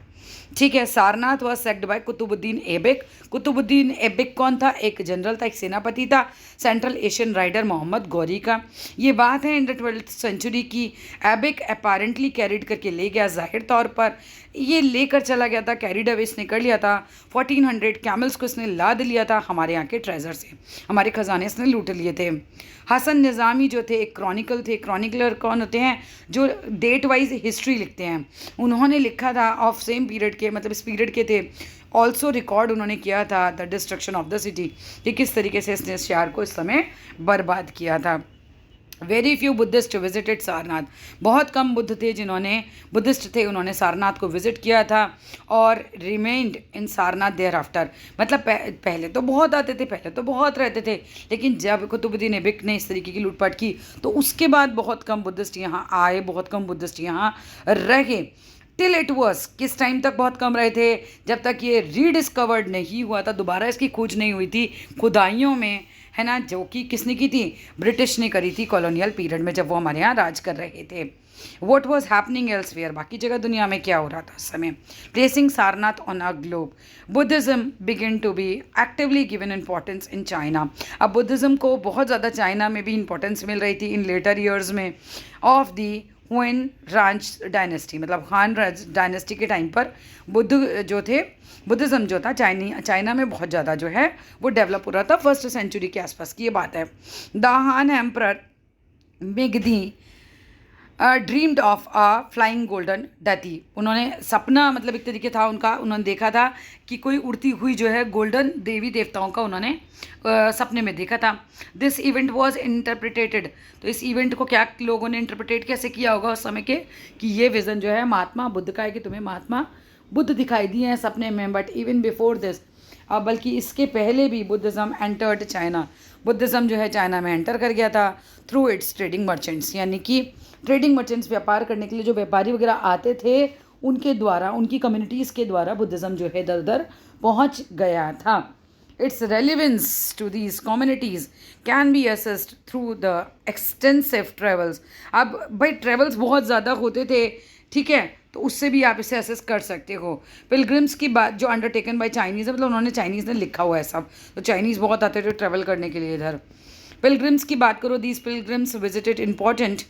ठीक है, Sarnath was sacked by Qutubuddin Aibak. Qutubuddin Aibak कौन था? एक जनरल था, एक सेनापति था, central Asian raider Mohammad Ghori का। ये बात है इन द 12th सेंचुरी की। ऐबिक अपारेंटली कैरिड करके ले गया, जाहिर तौर पर ये लेकर चला गया था, कैरिड अवे इसने कर लिया था। 1400 कैमल्स को इसने लाद लिया था हमारे यहाँ के ट्रेजर से, हमारे खजाने इसने लूट लिए थे। हसन निज़ामी जो थे एक क्रॉनिकल थे, क्रॉनिकलर कौन होते हैं? जो डेट वाइज हिस्ट्री लिखते हैं। उन्होंने लिखा था ऑफ सेम पीरियड के, मतलब इस पीरियड के थे। ऑल्सो रिकॉर्ड उन्होंने किया था the destruction of the city, कि किस तरीके से इसने इस शहर को इस समय बर्बाद किया था। Very few Buddhist visited Sarnath, बहुत कम बुद्ध थे जिन्होंने, बुद्धिस्ट थे उन्होंने सारनाथ को विजिट किया था, और remained in Sarnath thereafter, मतलब पहले तो बहुत आते थे, पहले तो बहुत रहते थे, लेकिन जब कुतुबुद्दीन ऐबिक ने इस तरीके की लूटपाट की तो उसके बाद बहुत कम बुद्धिस्ट यहाँ आए, बहुत कम बुद्धिस्ट यहाँ रहे। टिल इट वॉज, किस टाइम तक बहुत कम रहे थे? जब तक ये रीडिस्कवर्ड नहीं हुआ था, दोबारा इसकी खोज नहीं हुई थी खुदाइयों में, है ना, जो कि किसने की थी? ब्रिटिश ने करी थी कॉलोनियल पीरियड में, जब वो हमारे यहाँ राज कर रहे थे। वॉट वॉज हैपनिंग एल्सवेयर, बाकी जगह दुनिया में क्या हो रहा था उस समय? Placing Sarnath on a globe, Buddhism begin to be actively given importance in China. अब बुद्धिज़्म को बहुत ज़्यादा चाइना में भी इंपॉर्टेंस मिल रही थी इन लेटर ईयर्स में of the when Raj dynasty, मतलब हान राज डायनेस्टी के टाइम पर बुद्ध जो थे, बुद्धिज़्म जो था चाइना में बहुत ज़्यादा जो है वो डेवलप हो रहा था 1st सेंचुरी के आसपास की ये बात है। The Han emperor Mingdi dreamed of a flying golden deity, उन्होंने सपना, मतलब एक तरीके था उनका, उन्होंने देखा था कि कोई उड़ती हुई जो है गोल्डन देवी देवताओं का उन्होंने सपने में देखा था। दिस इवेंट वॉज इंटरप्रिटेटेड, तो इस इवेंट को क्या लोगों ने इंटरप्रिटेट कैसे किया होगा उस समय के, कि ये विज़न जो है महात्मा बुद्ध का है, कि तुम्हें महात्मा बुद्ध दिखाई दिए हैं सपने में। बट इवन बिफोर दिस, बल्कि इसके पहले भी बुद्धिज़्म एंटर्ड चाइना, बुद्धिज़्म जो है चाइना में एंटर कर गया था थ्रू इट्स ट्रेडिंग मर्चेंट्स, यानी कि ट्रेडिंग मर्चेंट्स व्यापार करने के लिए जो व्यापारी वगैरह आते थे उनके द्वारा, उनकी कम्युनिटीज़ के द्वारा बुद्धिज़्म जो है इधर उधर पहुँच गया था। Its relevance to these communities can be assessed through the extensive travels. अब भाई ट्रेवल्स बहुत ज़्यादा होते थे, ठीक है, तो उससे भी आप इसे असेस कर सकते हो। पिलग्रिम्स की बात जो अंडरटेकन बाय चाइनीज़ है, मतलब उन्होंने चाइनीज़ ने लिखा हुआ है सब, तो चाइनीज़ बहुत आते थे ट्रैवल करने के लिए इधर। पिलग्रिम्स की बात करो, these pilgrims visited important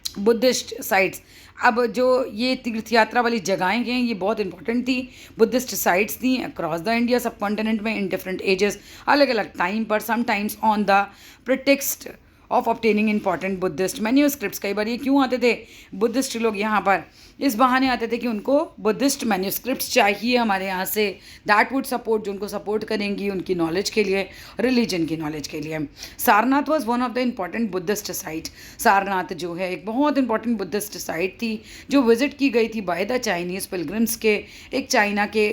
Buddhist sites. अब जो ये तीर्थ यात्रा वाली जगहें हैं ये बहुत इंपॉर्टेंट थी, बुद्धिस्ट साइट्स थी across the India subcontinent में, इन डिफरेंट एजेस, अलग अलग टाइम पर, sometimes on the pretext of obtaining important Buddhist manuscripts. कई बार ये क्यों आते थे बुद्धिस्ट लोग यहाँ पर? इस बहाने आते थे कि उनको बुद्धिस्ट मैन्यूस्क्रिप्ट्स चाहिए हमारे यहाँ से, दैट वुड सपोर्ट, जो उनको सपोर्ट करेंगी उनकी नॉलेज के लिए, रिलीजन की नॉलेज के लिए। Sarnath was one of the important Buddhist site. Sarnath जो है एक बहुत इंपॉर्टेंट बुद्धिस्ट साइट थी जो विजिट की गई थी बाय द चाइनीज़ पिलग्रिम्स के, एक चाइना के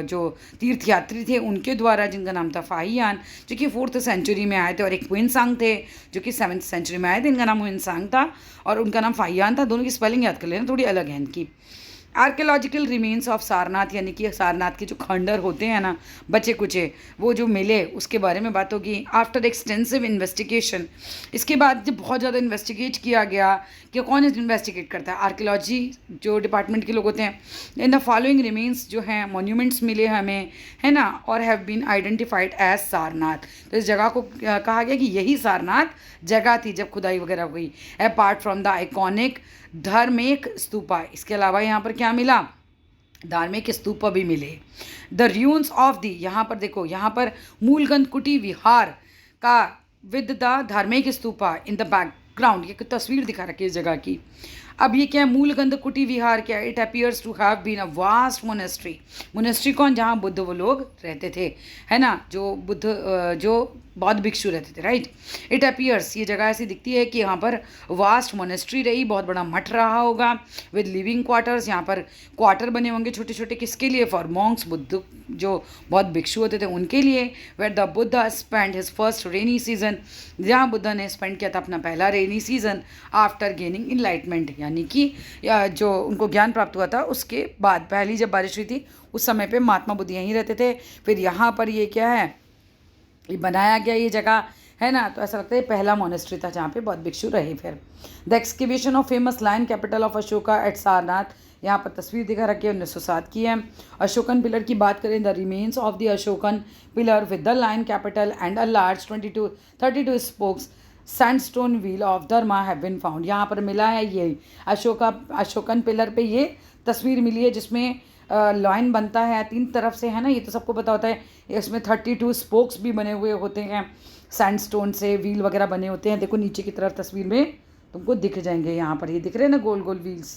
जो तीर्थयात्री थे उनके द्वारा, जिनका नाम था फाहियान, जो कि 4th सेंचुरी में आए थे, और एक हुइनसांग थे जो कि 7th सेंचुरी में आए थे। इनका नाम हुइनसांग था और उनका नाम फाहियान था। दोनों की स्पेलिंग याद कर लेना, थोड़ी अलग है इनकी। आर्कियोलॉजिकल रिमेन्स ऑफ सारनाथ, यानी कि सारनाथ के जो खंडर होते हैं ना, बचे कुचे, वो जो मिले उसके बारे में बात होगी। आफ्टर एक्सटेंसिव इन्वेस्टिगेशन, इसके बाद जब बहुत ज़्यादा इन्वेस्टिगेट किया गया, कि कौन इन्वेस्टिगेट करता है, आर्कियोलॉजी जो डिपार्टमेंट के लोग होते हैं। इन द फॉलोइंग रिमेन्स जो हैं मोन्यूमेंट्स मिले हमें, है ना, और have been identified as Sarnath. तो इस जगह को कहा गया कि यही सारनाथ जगह थी जब खुदाई वगैरह हुई। अपार्ट फ्रॉम द आइकॉनिक धार्मिक स्तूपा, इसके अलावा यहाँ पर क्या मिला, धार्मिक स्तूप भी मिले। द र्यून्स ऑफ दी, यहाँ पर देखो, यहाँ पर मूलगंधकुटी विहार का विद द धार्मिक स्तूपा इन द बैकग्राउंड, ये तस्वीर दिखा रखी है इस जगह की। अब ये क्या है, मूलगंधकुटी विहार क्या, it appears to have been a vast monastery. Monastery कौन, जहाँ बुद्ध वो लोग रहते थे, है ना, जो बुद्ध जो बौद्ध भिक्षु रहते थे, राइट। इट अपीयर्स, ये जगह ऐसी दिखती है कि यहाँ पर वास्ट मोनेस्ट्री रही, बहुत बड़ा मठ रहा होगा, विद लिविंग क्वार्टर्स, यहाँ पर क्वार्टर बने होंगे छोटे छोटे, किसके लिए, फॉर मॉन्क्स, बुद्ध जो बौद्ध भिक्षु होते थे उनके लिए। Where the Buddha spend his first rainy season, जहाँ बुद्ध ने स्पेंड किया था अपना पहला rainy season after gaining enlightenment, यानी कि जो उनको ज्ञान प्राप्त हुआ था उसके बाद, पहली जब बारिश हुई थी उस समय पे महात्मा बुद्ध यहीं रहते थे। फिर यहाँ पर ये क्या है, ये बनाया गया ये जगह, है ना, तो ऐसा लगता है पहला मोनेस्ट्री था जहाँ पे बौद्ध भिक्षु रहे। फिर the excavation of famous lion capital of Ashoka at Sarnath, यहाँ पर तस्वीर दिखा रखी है, 1907 की है। अशोकन पिलर की बात करें, the remains of the Ashokan pillar with the lion capital and a large 32 spokes sandstone wheel of dharma have been found, यहाँ पर मिला है ये अशोकन पिलर पे ये तस्वीर मिली है जिसमें लाइन बनता है 3 तरफ से, है ना, ये तो सबको पता होता है। इसमें 32 स्पोक्स भी बने हुए होते हैं, सैंडस्टोन से व्हील वगैरह बने होते हैं। देखो नीचे की तरफ तस्वीर में तुमको दिख जाएंगे, यहाँ पर ये दिख रहे हैं ना, गोल गोल व्हील्स।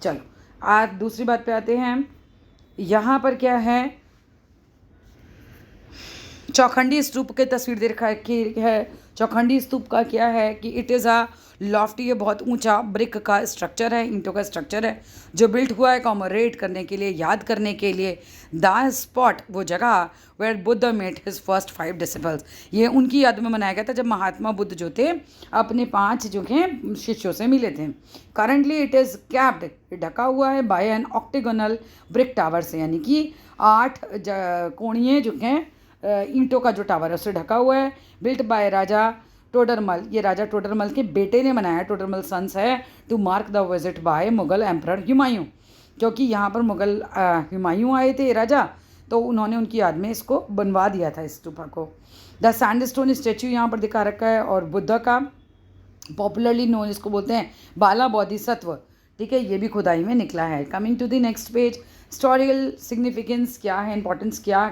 चलो आज दूसरी बात पे आते हैं। यहाँ पर क्या है, चौखंडी स्तूप की तस्वीर देख रखी है। चौखंडी स्तूप का क्या है कि इट इज़ अ लॉफ्टी, ये बहुत ऊंचा ब्रिक का स्ट्रक्चर है, ईंटों का स्ट्रक्चर है, जो बिल्ट हुआ है कॉमोरेट करने के लिए, याद करने के लिए। द स्पॉट, वो जगह where Buddha met his first 5 disciples, ये उनकी याद में मनाया गया था जब महात्मा बुद्ध जो थे अपने 5 जो हैं शिष्यों से मिले थे। करंटली इट इज़ कैप्ड, ढका हुआ है बाय एन ऑक्टेगोनल ब्रिक टावर से, यानी कि 8 कोणीय जो हैं ईंटों का जो टावर है उससे ढका हुआ है। बिल्ट बाय राजा टोडरमल, ये राजा टोडरमल के बेटे ने बनाया, टोडरमल सन्स है, to mark the visit by Mughal emperor Humayun, क्योंकि यहाँ पर मुगल हुमायूं आए थे राजा, तो उन्होंने उनकी याद में इसको बनवा दिया था इस स्तूपा को। द सैंडस्टोन स्टैचू यहाँ पर दिखा रखा है, और बुद्ध का पॉपुलरली नोन, इसको बोलते हैं बाला बोधिसत्व, ठीक है, ये भी खुदाई में निकला है। Coming to the next page, historical significance क्या है, इंपॉर्टेंस क्या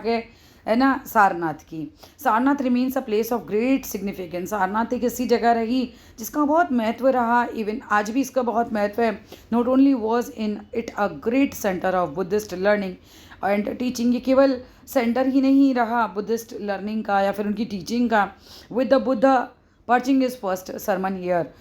है ना सारनाथ की। Sarnath remains a place of great significance, Sarnath एक ऐसी जगह रही जिसका बहुत महत्व रहा, इवन आज भी इसका बहुत महत्व है। Not only was in it a great centre of Buddhist learning and teaching, ये केवल सेंटर ही नहीं रहा बुद्धिस्ट लर्निंग का या फिर उनकी टीचिंग का। With the Buddha perching is first sermon here,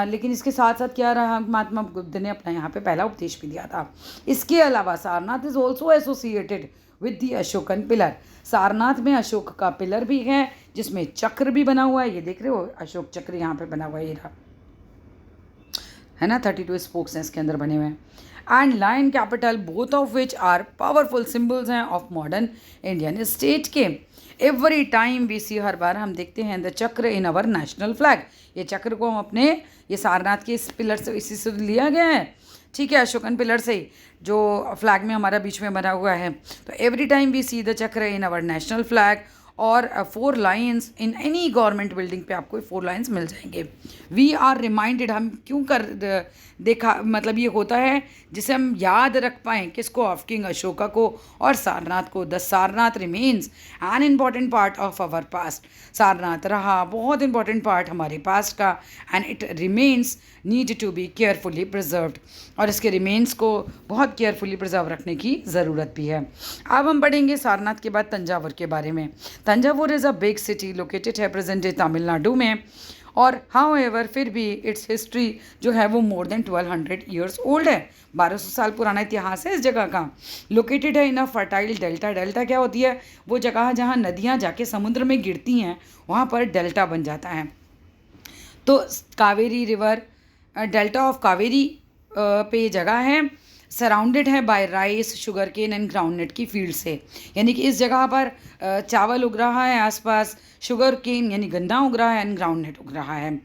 लेकिन इसके साथ साथ क्या रहा, महात्मा बुद्ध ने अपना यहाँ पे पहला उपदेश भी दिया था। इसके अलावा Sarnath is also associated with the Ashokan pillar, Sarnath में अशोक का पिलर भी है जिसमें चक्र भी बना हुआ है, ये देख रहे हो अशोक चक्र यहाँ पे बना हुआ है, ये रहा, है ना, 32 स्पोक्स हैं इसके अंदर बने हुए हैं। And lion capital, both of which are powerful symbols हैं ऑफ मॉडर्न इंडियन स्टेट के। एवरी टाइम वी सी, हर बार हम देखते हैं the chakra in our national flag, ये चक्र को हम अपने ये सारनाथ के इस पिलर से, इसी से लिया गया है, ठीक है, अशोकन पिलर से जो फ्लैग में हमारा बीच में बना हुआ है। तो every time we see the chakra in our national flag, और 4 lines in any government building पे आपको 4 लाइन्स मिल जाएंगे। वी आर रिमाइंडेड, हम क्यों देखा, मतलब ये होता है जिसे हम याद रख पाएँ, किसको, ऑफ किंग अशोका को और सारनाथ को। The Sarnath remains an important part of our past. Sarnath रहा बहुत इंपॉर्टेंट पार्ट हमारे पास्ट का, and it remains need to be carefully preserved, और इसके रिमेन्स को बहुत केयरफुली प्रिजर्व रखने की ज़रूरत भी है। अब हम पढ़ेंगे सारनाथ के बाद तंजावुर के बारे में। Thanjavur is a big city located है प्रेजेंट डे तमिलनाडु में, और हाउएवर फिर भी इट्स हिस्ट्री जो है वो मोर देन 1200 ईयर्स ओल्ड है। 1200 साल पुराना इतिहास है इस जगह का। लोकेटेड है इन अ फर्टाइल डेल्टा। डेल्टा क्या होती है? वो जगह जहाँ नदियाँ जाके समुद्र में गिरती हैं, वहाँ पर डेल्टा बन जाता है। तो Kaveri river, delta of Kaveri पे ये जगह है। सराउंडेड है by rice, sugar cane and groundnut की फील्ड से, यानी कि इस जगह पर चावल उग रहा है, आसपास शुगर केन यानी गन्ना उग रहा है एंड ग्राउंडनट उग रहा है।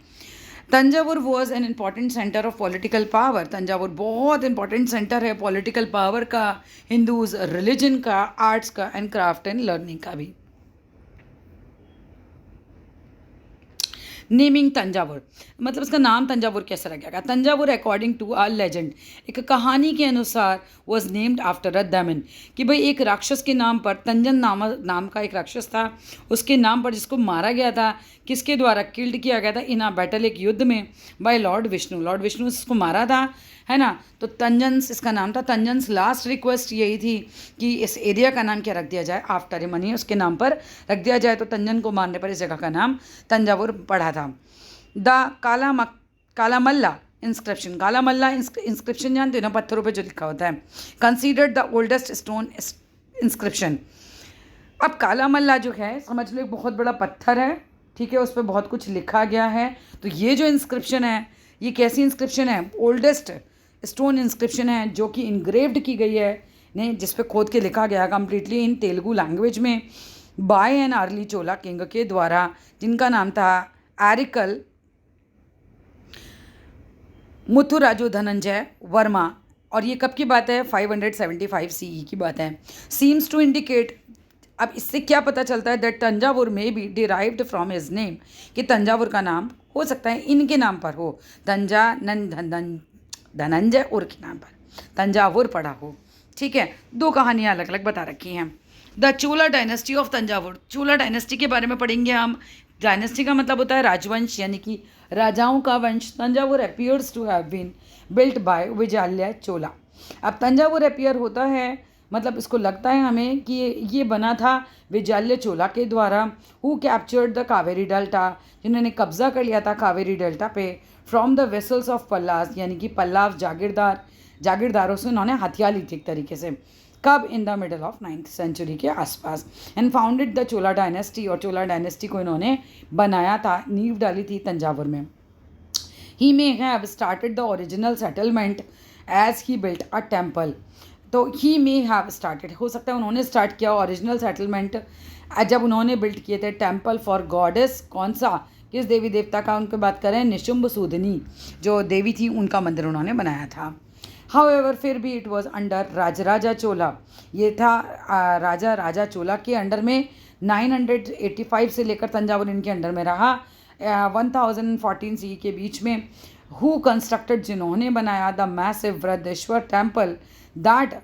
Thanjavur was an important centre of political power. Thanjavur बहुत इंपॉर्टेंट सेंटर है पॉलिटिकल पावर का, हिंदूज रिलीजन का, आर्ट्स का एंड क्राफ्ट एंड लर्निंग का भी। नेमिंग तंजावुर, मतलब इसका नाम तंजावुर कैसे रखा गया? Thanjavur according to a legend, एक कहानी के अनुसार वॉज नेम्ड आफ्टर अ दमन, कि भाई एक राक्षस के नाम पर, तंजन नाम का एक राक्षस था, उसके नाम पर, जिसको मारा गया था, किसके द्वारा किल्ड किया गया था इन अ बैटल, एक युद्ध में, by lord Vishnu. Lord Vishnu ने इसको मारा था, है ना। तो तंजन्स इसका नाम था। तंजन्स लास्ट रिक्वेस्ट यही थी कि इस एरिया का नाम क्या रख दिया जाए, आफ्टर ए मनी, उसके नाम पर रख दिया जाए। तो तंजन को मारने पर इस जगह का नाम तंजावुर पड़ा था। द कालामल्ला इंस्क्रिप्शन, कालामल्ला इंस्क्रिप्शन जानते हो ना, पत्थरों पे जो लिखा होता है। Considered the oldest stone inscription. अब कालामल्ला जो है, समझ लो एक बहुत बड़ा पत्थर है, ठीक है, उस पर बहुत कुछ लिखा गया है। तो ये जो इंस्क्रिप्शन है, ये कैसी इंस्क्रिप्शन है? ओल्डेस्ट स्टोन इंस्क्रिप्शन है, जो कि इनग्रेव्ड की गई है, ने जिस पे खोद के लिखा गया कंप्लीटली इन तेलुगु लैंग्वेज में, by an early Chola king के द्वारा, जिनका नाम था एरिकल मुथुराजु धनंजय वर्मा। और ये कब की बात है? 575 सीई की बात है। सीम्स टू इंडिकेट, अब इससे क्या पता चलता है? दैट तंजावुर में be derived from his name, कि तंजावुर का नाम हो सकता है इनके नाम पर हो, धनंजय उर के नाम पर तंजावुर पड़ा हो। ठीक है, दो कहानियाँ अलग अलग बता रखी हैं। The Chola dynasty of Thanjavur, Chola dynasty के बारे में पढ़ेंगे हम। डायनेस्टी का मतलब होता है राजवंश, यानी कि राजाओं का वंश। Thanjavur appears to have been built by Vijayalaya Chola. अब तंजावुर अपीयर होता है, मतलब इसको लगता है हमें कि ये बना था विजयालय चोला के द्वारा। Who captured the Kaveri delta, जिन्होंने कब्जा कर लिया था कावेरी डेल्टा पे, फ्रॉम द वेसल्स ऑफ पल्लास, यानी कि पल्लाव जागीरदारों से उन्होंने हथियार ली थी एक तरीके से। कब? In the middle of 9th century के आसपास। And founded the Chola dynasty, और चोला डायनेस्टी को इन्होंने बनाया था, नींव डाली थी तंजावुर में। He may have started the original settlement as he built a temple. तो ही मे हैव स्टार्टेड, हो सकता है उन्होंने स्टार्ट किया ओरिजिनल सेटलमेंट जब उन्होंने बिल्ट किए थे टेम्पल फॉर गॉडेस। कौन सा, किस देवी देवता का उनकी बात करें? निशुंभ सूदनी, जो देवी थी, उनका मंदिर उन्होंने बनाया था। हाउएवर फिर भी इट वॉज अंडर राजराजा चोला, ये था राजा चोला के अंडर में। 985 से लेकर तंजावुर इनके अंडर में रहा, 1014 सी के बीच में। हु कंस्ट्रक्टेड, जिन्होंने बनाया the massive Brihadeshwara temple, that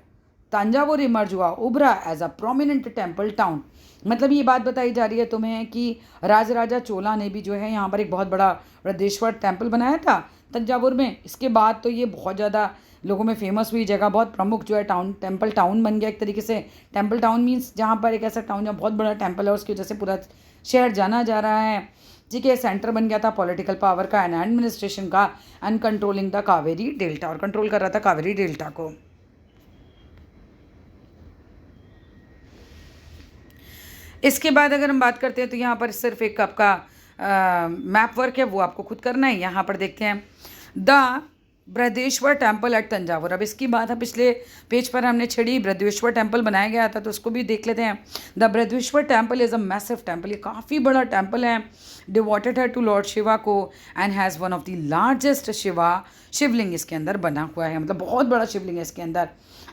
Thanjavur emerge हुआ, उभरा as a prominent temple town. मतलब ये बात बताई जा रही है तुम्हें कि राजराजा चोला ने भी जो है यहाँ पर एक बहुत बड़ा बृहदेश्वर टेम्पल बनाया था तंजावुर में। इसके बाद तो ये बहुत ज़्यादा लोगों में फेमस हुई जगह, बहुत प्रमुख जो है टाउन, टेम्पल टाउन बन गया एक तरीके से। टेम्पल टाउन मीन्स जहाँ पर एक ऐसा टाउन जहाँ बहुत बड़ा टेम्पल है, उसकी वजह से पूरा शहर जाना जा रहा है। ठीक है, सेंटर बन गया था पॉलिटिकल पावर का एंड एडमिनिस्ट्रेशन का, and controlling the Kaveri delta, और कंट्रोल कर रहा था कावेरी डेल्टा को। इसके बाद अगर हम बात करते हैं तो यहाँ पर सिर्फ एक आपका मैप वर्क है, वो आपको खुद करना है। यहाँ पर देखते हैं the Brihadeshwara temple at Thanjavur. अब इसकी बात है, पिछले पेज पर हमने छड़ी बृहदेश्वर टेम्पल बनाया गया था, तो उसको भी देख लेते हैं। The Brihadeshwara temple is a massive temple, ये काफ़ी बड़ा टेम्पल है। डिवोटेड है टू लॉर्ड शिवा को, and has one of the largest shivling इसके अंदर बना हुआ है, मतलब बहुत बड़ा शिवलिंग है इसके अंदर।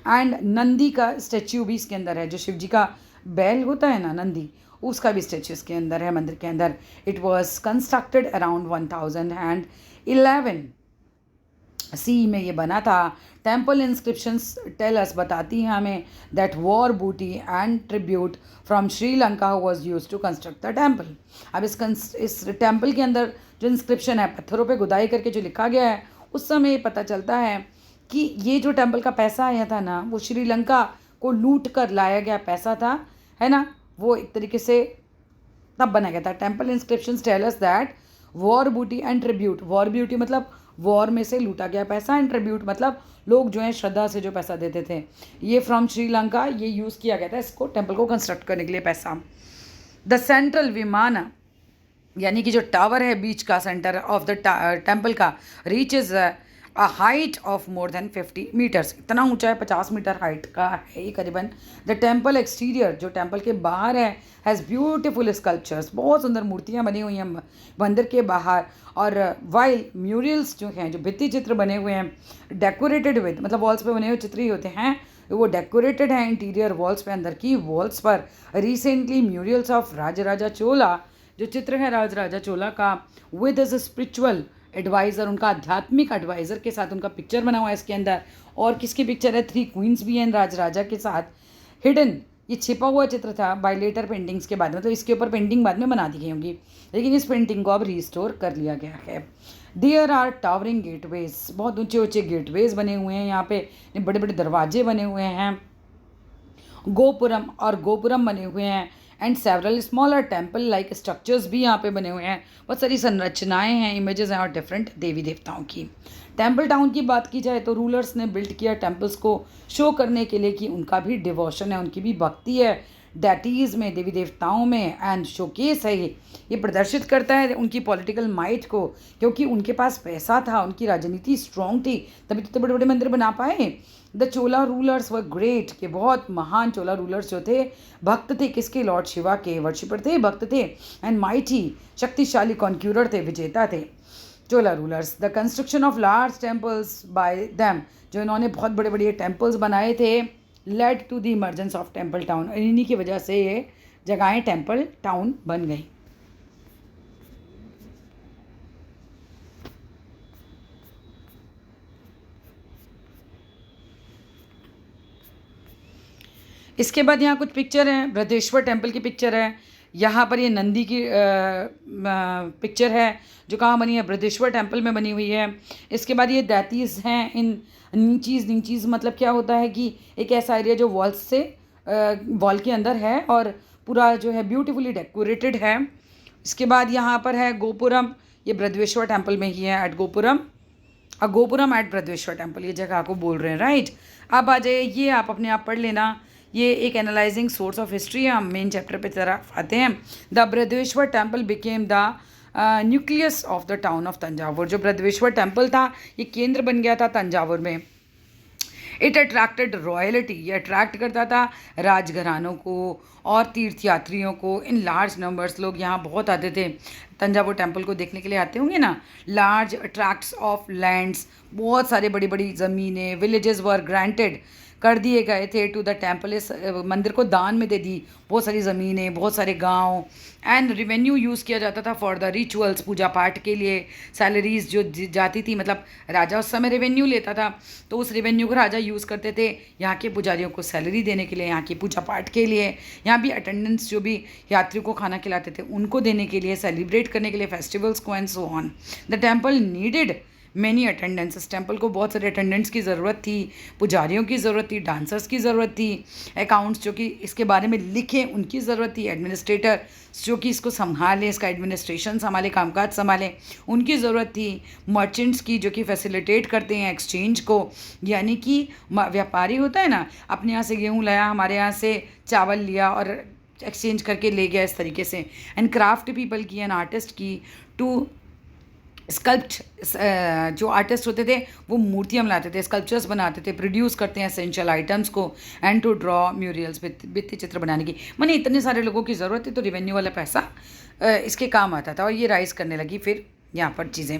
एंड नंदी का स्टैच्यू भी इसके अंदर है, जो शिव जी का बैल होता है ना, नंदी, उसका भी स्टैच्यू इसके अंदर है मंदिर के अंदर। इट वॉज कंस्ट्रक्टेड अराउंड 1011 सी में ये बना था। टेम्पल इंस्क्रिप्शंस टेल अस, बताती हैं हमें, that war booty and tribute from Sri Lanka was use to construct the temple. अब इस टेम्पल के अंदर जो इंस्क्रिप्शन है, पत्थरों पे खुदाई करके जो लिखा गया है, उस समय पता चलता है कि ये जो टेम्पल का पैसा आया था ना, वो श्रीलंका को लूट कर लाया गया पैसा था, है ना। वो एक तरीके से तब बनाया गया था। Temple inscriptions tell us that war booty and tribute, war booty मतलब वॉर में से लूटा गया पैसा, एंड ट्रिब्यूट मतलब लोग जो है श्रद्धा से जो पैसा देते थे, ये फ्रॉम श्रीलंका ये यूज़ किया गया था इसको टेम्पल को कंस्ट्रक्ट करने के लिए पैसा। द सेंट्रल विमान, यानी कि जो टावर है बीच का, सेंटर ऑफ द टेम्पल का, reach is a height of more than 50 metres, इतना ऊंचा है, 50 मीटर हाइट का है ये करीबन। द टेम्पल एक्सटीरियर, जो टेम्पल के बाहर है, हैज़ ब्यूटिफुल स्कल्पचर्स, बहुत सुंदर मूर्तियाँ बनी हुई हैं मंदिर के बाहर। और वाइल म्यूरियल्स जो हैं, जो भित्ति चित्र बने हुए हैं, डेकोरेटेड विद, मतलब वॉल्स पे बने हुए चित्र ही होते हैं, वो डेकोरेटेड हैं इंटीरियर वॉल्स पे, अंदर की वॉल्स पर। रिसेंटली म्यूरियल्स ऑफ राजराजा चोला, जो चित्र है राजराजा चोला का, विद एज स्पिरिचुअल एडवाइज़र, उनका आध्यात्मिक एडवाइज़र के साथ उनका पिक्चर बना हुआ है इसके अंदर। और किसकी पिक्चर है? 3 क्वींस भी हैं राजराजा के साथ। हिडन, ये छिपा हुआ चित्र था बाय लेटर पेंटिंग्स के बाद, मतलब इसके ऊपर पेंटिंग बाद में बना दी गई होंगी, लेकिन इस पेंटिंग को अब रिस्टोर कर लिया गया है। देयर आर टावरिंग गेटवेज, बहुत ऊंचे ऊंचे गेटवेज बने हुए हैं यहाँ पे, बड़े बड़े दरवाजे बने हुए हैं, गोपुरम और गोपुरम बने हुए हैं, and several smaller temple like structures भी यहाँ पे बने हुए हैं। बहुत सारी संरचनाएं हैं, इमेजेस हैं और डिफरेंट देवी देवताओं की। टेम्पल टाउन की बात की जाए तो रूलर्स ने बिल्ड किया टेम्पल्स को शो करने के लिए कि उनका भी डिवोशन है, उनकी भी भक्ति है डेटीज़ में, देवी देवताओं में, एंड शोकेस है ये प्रदर्शित करता है उनकी पॉलिटिकल माइट को, क्योंकि उनके पास पैसा था, उनकी राजनीति स्ट्रॉन्ग थी, तभी तो बड़े बड़े मंदिर बना पाए। The Chola rulers were great, के बहुत महान चोला रूलर्स जो थे, भक्त थे किसके? लॉर्ड शिवा के वर्शिपर थे, भक्त थे, एंड माइटी, शक्तिशाली कॉन्क्यूरर थे, विजेता थे Chola rulers. The construction of large temples by them, जो इन्होंने बहुत बड़े बड़े टेम्पल्स बनाए थे, led to the emergence of temple town, इन्हीं की वजह से ये जगहें टेम्पल टाउन बन गई। इसके बाद यहाँ कुछ पिक्चर हैं, बृहदेश्वर टेम्पल की पिक्चर है, यहाँ पर ये नंदी की पिक्चर है जो कहाँ बनी है? बृहदेश्वर टेम्पल में बनी हुई है। इसके बाद ये दैतीज हैं, इन नीचीज़ मतलब क्या होता है कि एक ऐसा एरिया जो वॉल्स से वॉल के अंदर है और पूरा जो है ब्यूटीफुली डेकोरेटेड है। इसके बाद यहाँ पर है गोपुरम, ये बृहदेश्वर टेम्पल में ही है, at gopuram, gopuram at Brihadeshwara temple, ये जगह को बोल रहे हैं, राइट। अब आ जाइए, ये आप अपने आप पढ़ लेना, ये एक एनालाइजिंग सोर्स ऑफ हिस्ट्री है। हम मेन चैप्टर पे तरफ आते हैं। The Brihadeshwara temple became the nucleus of the town of Thanjavur, जो बृहदेश्वर टेम्पल था ये केंद्र बन गया था तंजावुर में। इट अट्रैक्टेड रॉयल्टी, ये अट्रैक्ट करता था राजघरानों को और तीर्थयात्रियों को, इन लार्ज नंबर्स, लोग यहाँ बहुत आते थे, तंजावुर टेम्पल को देखने के लिए आते होंगे ना। लार्ज ट्रैक्ट्स ऑफ लैंड्स, बहुत सारे बड़ी बड़ी ज़मीनें, विलेजेस वर ग्रांटेड, कर दिए गए थे टू द टेम्पल, इस मंदिर को दान में दे दी बहुत सारी ज़मीनें, बहुत सारे गांव। एंड रिवेन्यू यूज़ किया जाता था फॉर द रिचुअल्स, पूजा पाठ के लिए। सैलरीज जो जाती थी, मतलब राजा उस समय रेवेन्यू लेता था, तो उस रेवेन्यू को राजा यूज़ करते थे यहाँ के पुजारियों को सैलरी देने के लिए, यहाँ की पूजा पाठ के लिए, यहाँ भी अटेंडेंस जो भी यात्रियों को खाना खिलाते थे उनको देने के लिए, सेलिब्रेट करने के लिए फेस्टिवल्स को, and so on. The temple needed many attendance, इस टेम्पल को बहुत सारे अटेंडेंट्स की ज़रूरत थी, पुजारियों की ज़रूरत थी, डांसर्स की ज़रूरत थी, अकाउंट्स जो कि इसके बारे में लिखें उनकी ज़रूरत थी, एडमिनिस्ट्रेटर जो कि इसको संभालें, इसका एडमिनिस्ट्रेशन संभालें, कामकाज संभालें, उनकी ज़रूरत थी, मर्चेंट्स की जो कि फैसिलिटेट करते हैं एक्सचेंज को, यानी कि व्यापारी होता है ना, अपने यहाँ से गेहूँ लाया, हमारे यहाँ से चावल लिया और एक्सचेंज करके ले गया, इस तरीके से। एंड क्राफ्ट पीपल की, एंड आर्टिस्ट की, टू स्कल्प्ट, जो आर्टिस्ट होते थे वो मूर्तियाँ बनाते थे, स्कल्पचर्स बनाते थे, प्रोड्यूस करते हैं एसेंशियल आइटम्स को, एंड टू ड्रॉ म्यूरियल्स, भित्ति चित्र बनाने की। माने इतने सारे लोगों की ज़रूरत थी, तो रेवेन्यू वाला पैसा इसके काम आता था, और ये राइज करने लगी फिर यहाँ पर चीज़ें।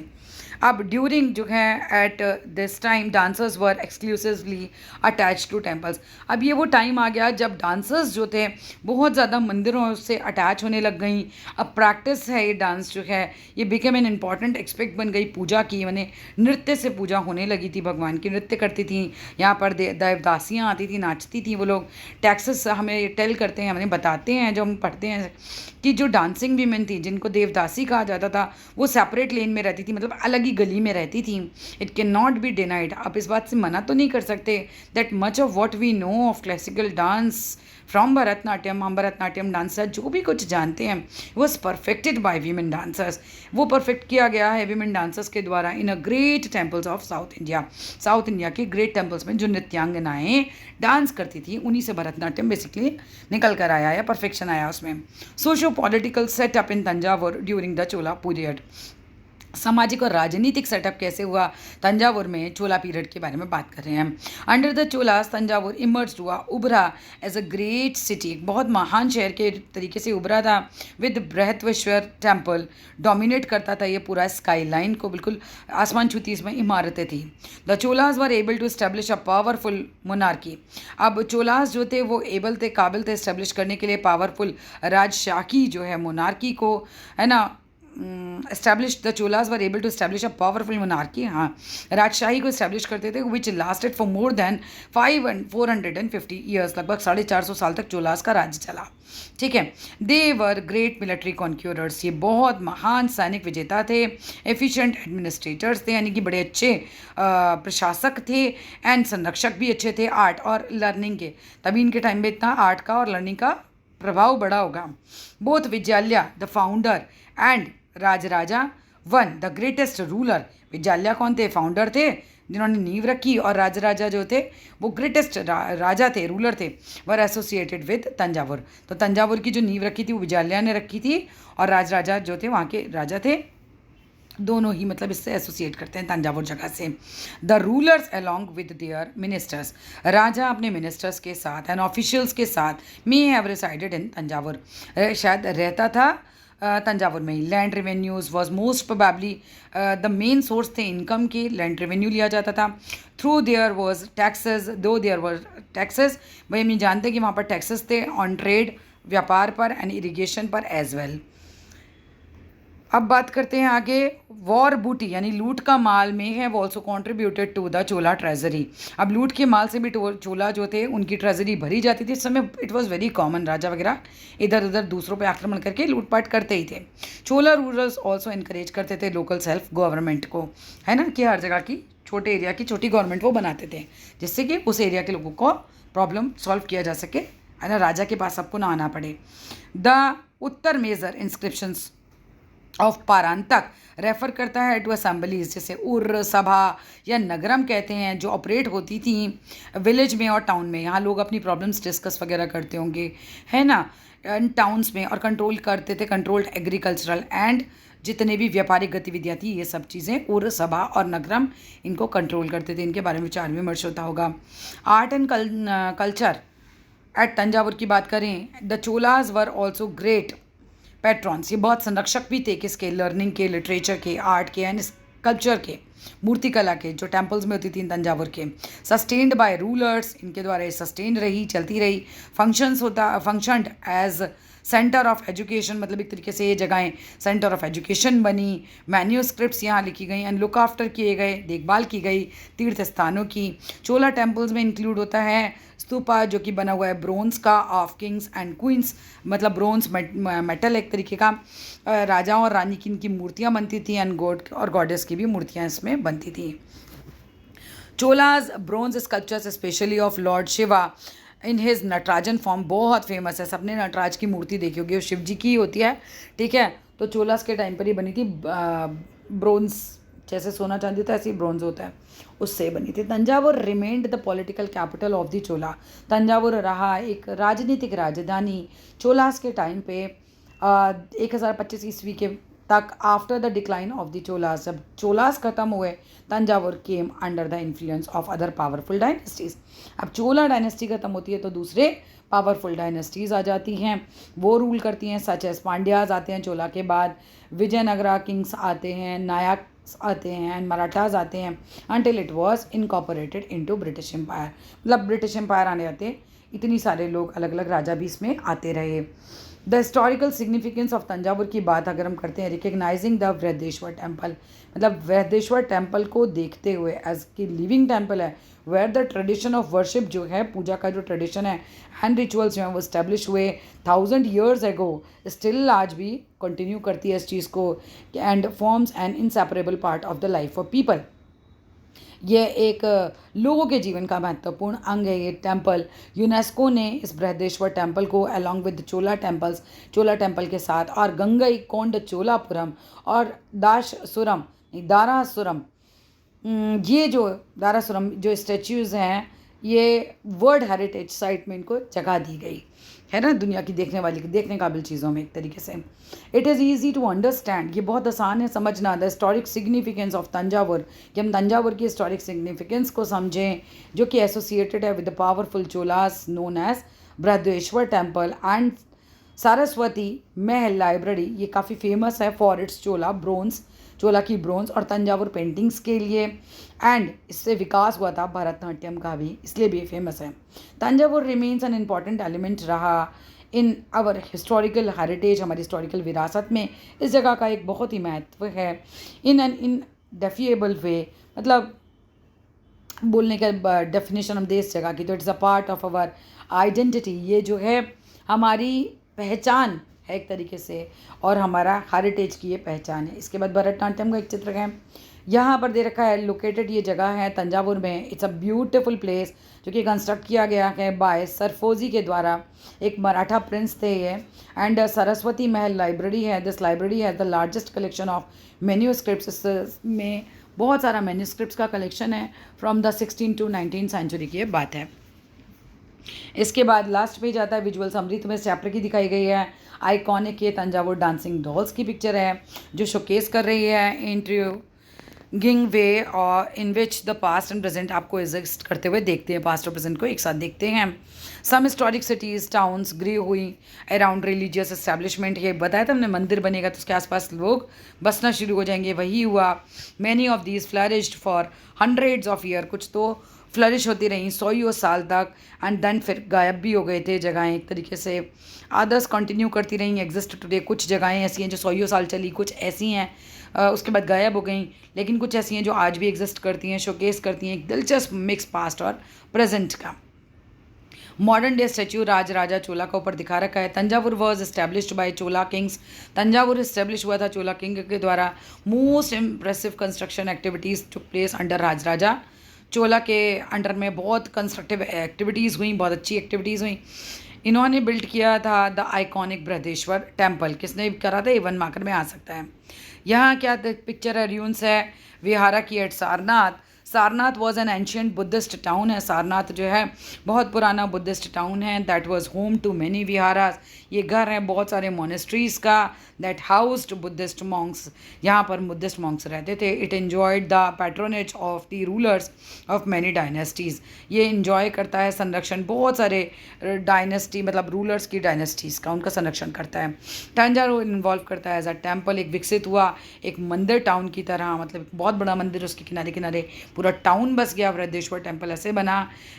अब ड्यूरिंग जो है at this time dancers were exclusively attach to temples. अब ये वो टाइम आ गया जब डांसर्स जो थे बहुत ज़्यादा मंदिरों से अटैच होने लग गई। अब प्रैक्टिस है ये डांस जो है ये बिकेम एन इम्पॉर्टेंट एक्सपेक्ट बन गई। पूजा की मैंने नृत्य से पूजा होने लगी थी, भगवान की नृत्य करती थी। यहाँ पर देवदासियाँ आती थी, नाचती थी वो लोग। टैक्सेस हमें टेल करते हैं, हमें बताते हैं जब हम पढ़ते हैं कि जो डांसिंग वीमेन थी जिनको देवदासी कहा जाता था वो सेपरेट लेन में रहती थी, मतलब अलग ही गली में रहती थी। It can not be denied. आप इस बात से मना तो नहीं कर सकते that much of what we know of classical dance from Bharatanatyam, हम भरतनाट्यम डांसर जो भी कुछ जानते हैं was perfected by women dancers. वो परफेक्ट किया गया है वीमेन डांसर्स के द्वारा in a great temples of south India. South India के ग्रेट टेम्पल्स में जो नृत्यांगनाएं डांस करती थी उन्हीं से भरतनाट्यम बेसिकली निकल कर आया या परफेक्शन आया उसमें। Socio political setup in Thanjavur during the Chola period. सामाजिक और राजनीतिक सेटअप कैसे हुआ तंजावुर में चोला पीरियड के बारे में बात कर रहे हैं। Under the Cholas Thanjavur emerge हुआ, उभरा एज अ ग्रेट सिटी, एक बहुत महान शहर के तरीके से उभरा था। विद बृहत्वेश्वर टेम्पल डोमिनेट करता था ये पूरा स्काई लाइन को, बिल्कुल आसमान छूती इसमें इमारतें थी। The Cholas were able to establish a powerful monarchy. अब चोलास जो थे वो एबल थे, काबिल थे स्टैब्लिश करने के लिए पावरफुल राजशाही जो है मोनार्की को, है ना। established the cholas were able to establish a powerful monarchy, हाँ राजशाही को establish करते थे which lasted for more than 450 years, लगभग 450 साल तक चोलास का राज्य चला। ठीक है। दे वर ग्रेट मिलिट्री कॉन्क्यूरर्स, ये बहुत महान सैनिक विजेता थे। एफिशिएंट एडमिनिस्ट्रेटर्स थे, यानी कि बड़े अच्छे प्रशासक थे। एंड संरक्षक भी अच्छे थे आर्ट और लर्निंग के, तभी इनके टाइम में इतना आर्ट का और लर्निंग का प्रभाव बड़ा होगा। Both Vijayalaya the founder and Rajaraja one the greatest ruler. Vijayalaya कौन थे? फाउंडर थे जिन्होंने नींव रखी, और राजराजा जो थे वो ग्रेटेस्ट राजा थे, रूलर थे, वर एसोसिएटेड विद तंजावुर। तो तंजावुर की जो नींव रखी थी वो विजयाल्या ने रखी थी, और राजराजा जो थे वहाँ के राजा थे, दोनों ही मतलब इससे एसोसिएट करते हैं तंजावुर जगह से। The rulers along with their ministers, राजा अपने मिनिस्टर्स के साथ एंड ऑफिशियल्स के साथ may have resided in Thanjavur, शायद रहता था तंजावुर में। Land revenues was most probably the main source थे इनकम की, लैंड रेवेन्यू लिया जाता था। Through there was taxes, though there was taxes, भाई हम ये जानते हैं कि वहाँ पर टैक्सेस थे ऑन ट्रेड, व्यापार पर, एंड इरीगेशन पर एज वेल। अब बात करते हैं आगे। वॉर बूटी यानी लूट का माल में है वो also contributed to the Chola treasury. अब लूट के माल से भी चोला जो थे उनकी ट्रेजरी भरी जाती थी। इस समय इट वॉज वेरी कॉमन, राजा वगैरह इधर उधर दूसरों पे आक्रमण करके लूटपाट करते ही थे। चोला रूलर्स ऑल्सो इनकरेज करते थे लोकल सेल्फ गवर्नमेंट को, है ना, कि हर जगह की छोटे एरिया की छोटी गवर्नमेंट वो बनाते थे जिससे कि उस एरिया के लोगों को प्रॉब्लम सॉल्व किया जा सके, है ना, राजा के पास सबको ना आना पड़े। The Uttaramerur inscriptions of Parantaka refer करता है टू असेंबलीज, जैसे उर्र सभा या नगरम कहते हैं, जो ऑपरेट होती थी विलेज में और टाउन में। यहाँ लोग अपनी प्रॉब्लम्स डिस्कस वगैरह करते होंगे, है ना, टाउन्स में, और कंट्रोल करते थे, कंट्रोल्ड एग्रीकल्चरल एंड जितने भी व्यापारिक गतिविधियाँ थी ये सब चीज़ें उर्र सभा और नगरम इनको कंट्रोल करते थे। इनके बारे में विचार विमर्श होता होगा। Art and culture at Thanjavur की बात करें, the Cholas were also great patrons, ये बहुत संरक्षक भी थे किसके? लर्निंग के, लिटरेचर के, आर्ट के एंड कल्चर के, मूर्ति कला के, जो टेम्पल्स में होती थी तंजावुर के। सस्टेन्ड बाय रूलर्स, इनके द्वारा ये सस्टेन रही, चलती रही। Functioned as centre of education, मतलब एक तरीके से ये जगहें सेंटर ऑफ एजुकेशन बनी। मैन्यूस्क्रिप्ट्स यहाँ लिखी गई एंड लुक आफ्टर किए गए, देखभाल की गई तीर्थ स्थानों की। चोला टेम्पल्स में इंक्लूड होता है स्तूपा, जो कि बना हुआ है ब्रोंज का, ऑफ किंग्स एंड क्वींस, मतलब ब्रोंज मेटल एक तरीके का। राजाओं और रानी की इनकी मूर्तियाँ बनती थी एंड गॉड और गॉडेस की भी मूर्तियाँ इसमें बनती थी। Cholas bronze sculptures specially of Lord Shiva in his Natarajan form बहुत फेमस है। सबने नटराज की मूर्ति देखी होगी, वो शिव जी की होती है, ठीक है। तो चोलास के टाइम पर ही बनी थी, ब्रोंज जैसे सोना चांदी होता है ऐसे ही ब्रोंज होता है, उससे बनी थी। Thanjavur remained the political capital of the Chola, Thanjavur रहा एक राजनीतिक राजधानी चोलास के टाइम पे 1025 ईस्वी के तक after the decline of the Cholas, जब चोलास खत्म हुए, Thanjavur came under the influence of other powerful dynasties. अब चोला डायनेस्टी खत्म होती है तो दूसरे पावरफुल डायनेस्टीज आ जाती हैं, वो रूल करती हैं, सच एज पांड्याज आते हैं चोला के बाद, विजयनगरा किंग्स आते हैं, नायक आते हैं, एंड मराठाज आते हैं, until it was incorporated into British empire. मतलब ब्रिटिश एम्पायर आने आते इतनी सारे लोग अलग अलग राजा भी इसमें आते रहे। The historical significance of Thanjavur की बात अगर हम करते हैं, रिकग्नाइजिंग द वृहदेश्वर टेम्पल, मतलब वृहदेश्वर टेम्पल को देखते हुए एज की लिविंग टेम्पल है, where the tradition of worship जो है, पूजा का जो ट्रेडिशन है एंड रिचुअल्स जो हैं वो स्टैब्लिश हुए 1000 years एगो, स्टिल आज भी कंटिन्यू करती है इस चीज़ को, and forms an inseparable part of the life of people. ये एक लोगों के जीवन का महत्वपूर्ण अंग है ये टेम्पल। यूनेस्को ने इस बृहदेश्वर टेम्पल को अलॉन्ग विद चोला टेम्पल के साथ और गंगई कोंड चोलापुरम और दारासुरम, ये जो दारासुरम जो स्टैच्यूज़ हैं, ये वर्ल्ड हेरिटेज साइट में इनको जगह दी गई है ना, दुनिया की देखने काबिल चीज़ों में एक तरीके से। It is easy to understand, ये बहुत आसान है समझना, the historic significance of Thanjavur, कि हम तंजावुर की हिस्टोरिक सिग्निफिकेंस को समझें, जो कि एसोसिएटेड है with the powerful Cholas known as Brihadeshwara temple and Saraswati Mahal library. ये काफ़ी फेमस है फॉर इट्स चोला की ब्रोंज और तंजावुर पेंटिंग्स के लिए, एंड इससे विकास हुआ था भरतनाट्यम का भी, इसलिए भी फेमस है। Thanjavur remains an important element रहा इन आवर हिस्टोरिकल हेरिटेज, हमारी हिस्टोरिकल विरासत में इस जगह का एक बहुत ही महत्व है। इन एन इनडेफिएबल वे, मतलब बोलने का डेफिनेशन हम दे इस जगह की तो it's a part of our identity, ये जो है हमारी पहचान है एक तरीके से, और हमारा हेरिटेज की ये पहचान है। इसके बाद भरतनाट्यम का एक चित्र है यहाँ पर दे रखा है, लोकेटेड ये जगह है तंजावुर में। इट्स अ ब्यूटिफुल प्लेस जो कि कंस्ट्रक्ट किया गया है बाय सरफोजी के द्वारा, एक मराठा प्रिंस थे ये। एंड सरस्वती महल लाइब्रेरी है, दिस लाइब्रेरी है the largest collection of manuscripts, में बहुत सारा मैन्यूस्क्रिप्ट्स का कलेक्शन है फ्रॉम द 16 to 19 सेंचुरी की ये बात है। इसके बाद लास्ट पेज आता है, विजुअल समरी तुम्हें इस चैप्टर की दिखाई गई है। आइकॉनिक ये तंजावुर डांसिंग डॉल्स की पिक्चर है जो शोकेस कर रही है इंट्रिगिंग वे और in which the past and present आपको एग्जिस्ट करते हुए देखते हैं, पास्ट और प्रेजेंट को एक साथ देखते हैं। सम हिस्टोरिक सिटीज़ टाउन्स ग्री हुई अराउंड रिलीजियस एस्टेब्लिशमेंट, ये बताया था हमने, मंदिर बनेगा तो उसके आसपास लोग बसना शुरू हो जाएंगे, वही हुआ। Many of these flourished for hundreds of year, कुछ तो फ्लरिश होती रहीं 100 साल तक, एंड देन फिर गायब भी हो गए थे जगहें एक तरीके से। अदर्स कंटिन्यू करती रहीं एग्जिस्ट टुडे, कुछ जगहें ऐसी हैं जो 100 साल चली, कुछ ऐसी हैं उसके बाद गायब हो गई, लेकिन कुछ ऐसी हैं जो आज भी एग्जिस्ट करती हैं, शोकेस करती हैं एक दिलचस्प मिक्स पास्ट और प्रेजेंट का। Modern day statue Raja Chola का ऊपर दिखा रखा है। Thanjavur was established by Chola kings, Thanjavur establish हुआ था चोला किंग के द्वारा। Most impressive construction activities took place under Raja Chola के अंडर में बहुत कंस्ट्रक्टिव एक्टिविटीज़ हुई, बहुत अच्छी एक्टिविटीज़ हुई। इन्होंने बिल्ड किया था द आइकॉनिक बृहदेश्वर टेम्पल, किसने करा था, इवन मार्कर में आ सकता है। यहाँ क्या पिक्चर है, र्यून्स है विहारा की at Sarnath. Sarnath was an ancient Buddhist town है, सारनाथ जो है बहुत पुराना बुद्धिस्ट टाउन है। That was home to many viharas, ये घर है बहुत सारे मोनेस्ट्रीज़ का। दैट हाउस्ड बुद्धिस्ट मॉन्क्स, यहाँ पर बुद्धिस्ट मॉन्क्स रहते थे। It enjoyed the patronage of the rulers of many dynasties, ये इन्जॉय करता है संरक्षण बहुत सारे डायनेस्टी, मतलब रूलर्स की डायनेस्टीज़ का, उनका संरक्षण करता है। तंजावुर इन्वॉल्व करता है एज अ टेम्पल, एक विकसित हुआ एक मंदिर टाउन की तरह, मतलब एक बहुत बड़ा मंदिर, उसके किनारे किनारे पूरा टाउन बस गया, बृहदेश्वर टेम्पल ऐसे बना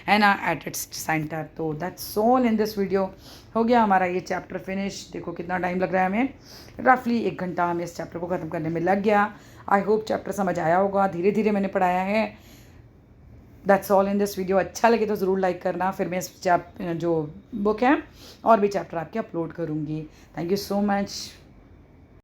है ना एट इट्स सेंटर। तो that's all in this video. हो गया हमारा ये चैप्टर फिनिश। देखो कितना टाइम लग रहा है हमें, रफली 1 घंटा हमें इस चैप्टर को ख़त्म करने में लग गया। आई होप चैप्टर समझ आया होगा, धीरे धीरे मैंने पढ़ाया है। That's all in this video. अच्छा लगे तो ज़रूर लाइक करना, फिर मैं इस जो बुक है और भी चैप्टर आपके अपलोड करूँगी। Thank you so much.